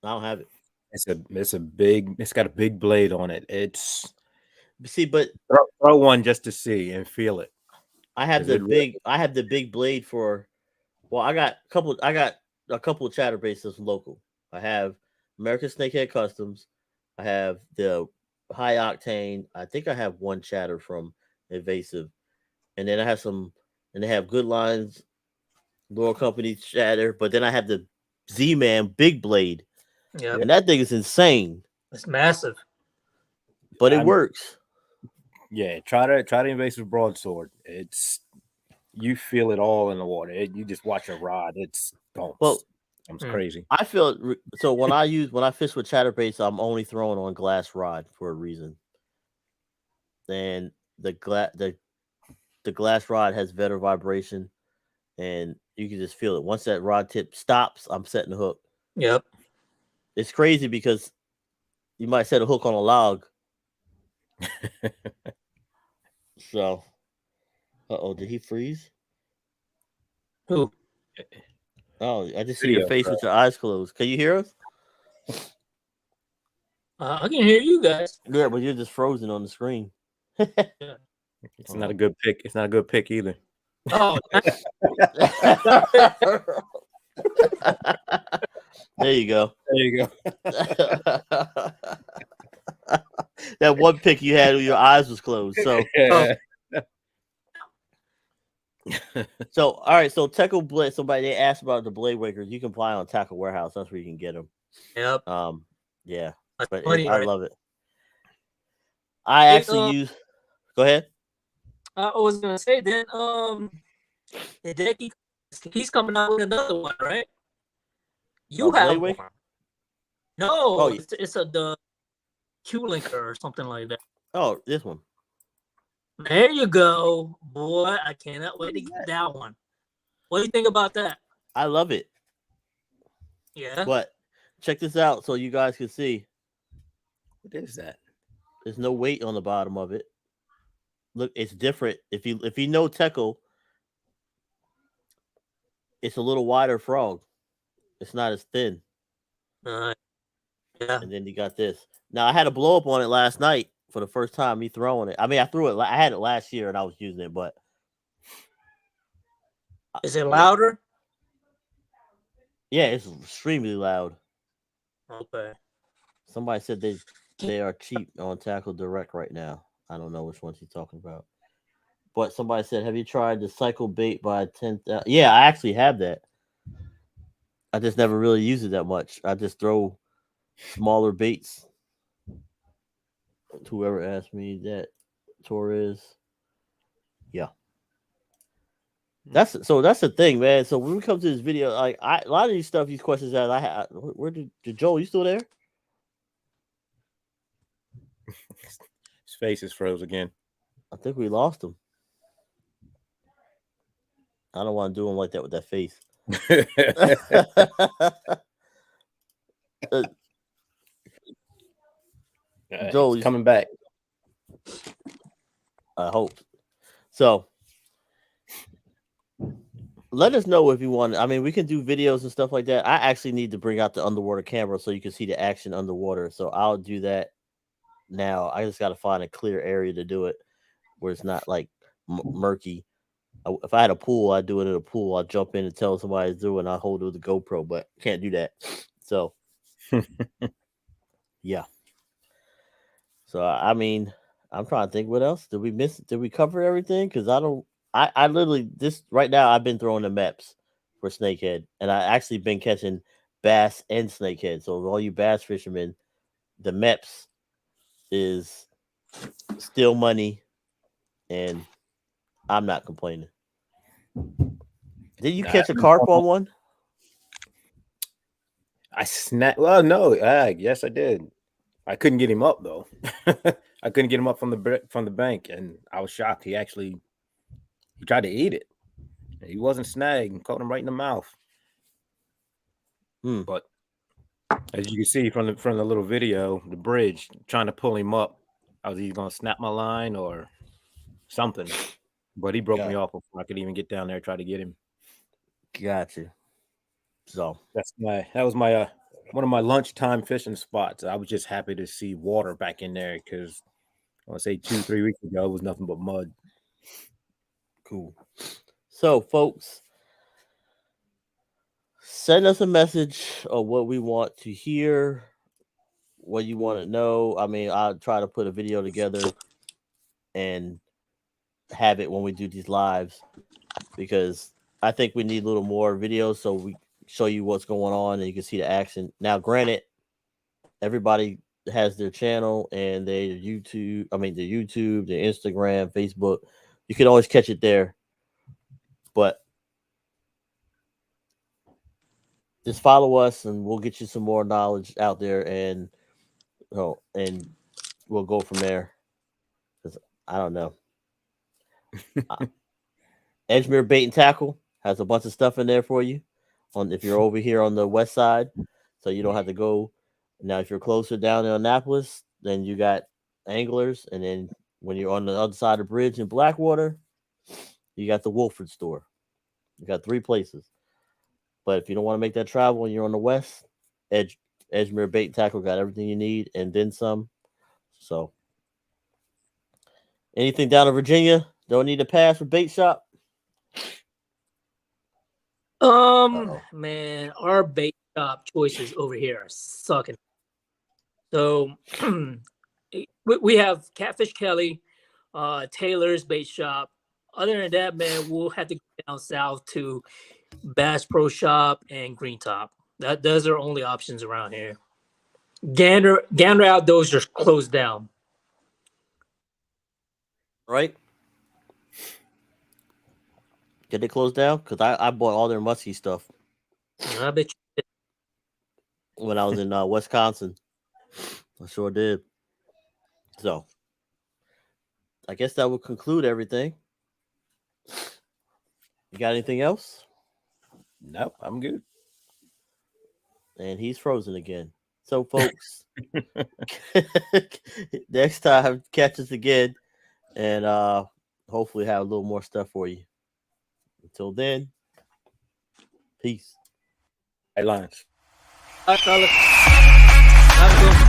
I don't have it. It's a big. It's got a big blade on it. It's but throw one just to see and feel it. I have the big blade for. Well, I got a couple of chatterbaits that's local. I have American Snakehead Customs. I have the High Octane. I think I have one chatter from Invasive, and then I have some. And they have Good Lines, Laurel Company chatter. But then I have the Z-Man Big Blade. Yeah, and that thing is insane. It's massive, but it works. Yeah, try the invasive broadsword. You feel it all in the water. You just watch a rod. It's crazy. I feel so when I fish with chatterbaits, I'm only throwing on glass rod for a reason. And the glass rod has better vibration, and you can just feel it. Once that rod tip stops, I'm setting the hook. Yep. It's crazy because you might set a hook on a log. So, did he freeze? Who? Oh, I just see your face with your eyes closed. Can you hear us? I can hear you guys. Yeah, but you're just frozen on the screen. It's not a good pick. It's not a good pick either. Oh. There you go. There you go. That one pick you had when your eyes was closed. So, so all right. So Tackle Blade. Somebody they asked about the Blade Wakers. You can buy on Tackle Warehouse. That's where you can get them. Yep. Yeah. That's But funny, I right? love it. I actually use. Go ahead. I was gonna say then. Hideki, he's coming out with another one, right? You have one. No, it's the Q-Linker or something like that. Oh, this one. There you go, boy! I cannot wait to get that one. What do you think about that? I love it. Yeah. But check this out so you guys can see. What is that? There's no weight on the bottom of it. Look, it's different. If you know Teckle, it's a little wider frog. It's not as thin. Yeah. And then you got this. Now I had a blow up on it last night for the first time. Me throwing it. I mean, I threw it. I had it last year and I was using it, but is it louder? Yeah, it's extremely loud. Okay. Somebody said they are cheap on Tackle Direct right now. I don't know which ones he's talking about. But somebody said, have you tried the Cycle Bait by 10,000? Yeah, I actually have that. I just never really use it that much. I just throw smaller baits. Whoever asked me that, Torres. Yeah. That's the thing, man. So when we come to this video, like a lot of these questions that I had, where did Joel? You still there? His face is froze again. I think we lost him. I don't want to do him like that with that face. Joel, he's coming back. I hope. So let us know if you want. I mean, we can do videos and stuff like that. I actually need to bring out the underwater camera so you can see the action underwater. So I'll do that now. I just got to find a clear area to do it where it's not like murky. If I had a pool, I'd do it in a pool. I'd jump in and tell somebody to do it, and I'd hold it with the GoPro, but can't do that. So, yeah. So, I mean, I'm trying to think what else. Did we cover everything? Because I literally, this right now, I've been throwing the MEPs for snakehead, and I actually been catching bass and snakehead. So, all you bass fishermen, the MEPs is still money, and I'm not complaining. Did you catch a carp on one? I snapped. Well, no, yes, I did. I couldn't get him up though. I couldn't get him up from the bank, and I was shocked. He tried to eat it. He wasn't snagged. Caught him right in the mouth. But as you can see from the little video, the bridge trying to pull him up, I was either gonna snap my line or something. But he broke me off before I could even get down there and try to get him. Gotcha. So that was my one of my lunchtime fishing spots. I was just happy to see water back in there because I want to say 2-3 weeks ago it was nothing but mud. Cool. So, folks, send us a message of what we want to hear, what you want to know. I mean, I'll try to put a video together and have it when we do these lives because I think we need a little more videos so we show you what's going on and you can see the action. Now, granted, everybody has their channel and their YouTube, their Instagram, Facebook. You can always catch it there. But just follow us and we'll get you some more knowledge out there and we'll go from there. Because I don't know. Edgemere Bait and Tackle has a bunch of stuff in there for you if you're over here on the west side, so you don't have to go. Now, if you're closer down in Annapolis, then you got Anglers, and then when you're on the other side of the bridge in Blackwater, you got the Wolford store. You got 3 places. But if you don't want to make that travel and you're on the west, Edgemere Bait and Tackle got everything you need and then some. So, anything down in Virginia? Don't need a pass for bait shop? Man, our bait shop choices over here are sucking. So we have Catfish Kelly, Taylor's Bait Shop. Other than that, man, we'll have to go down south to Bass Pro Shop and Green Top. Those are only options around here. Gander Outdoors are closed down. Right? Did they close down? Because I bought all their musky stuff. I bet you did. When I was in Wisconsin. I sure did. So, I guess that would conclude everything. You got anything else? Nope, I'm good. And he's frozen again. So, folks, next time, catch us again. And hopefully have a little more stuff for you. Until then, peace. Hey, Lance. Bye, fellas. Have a good one.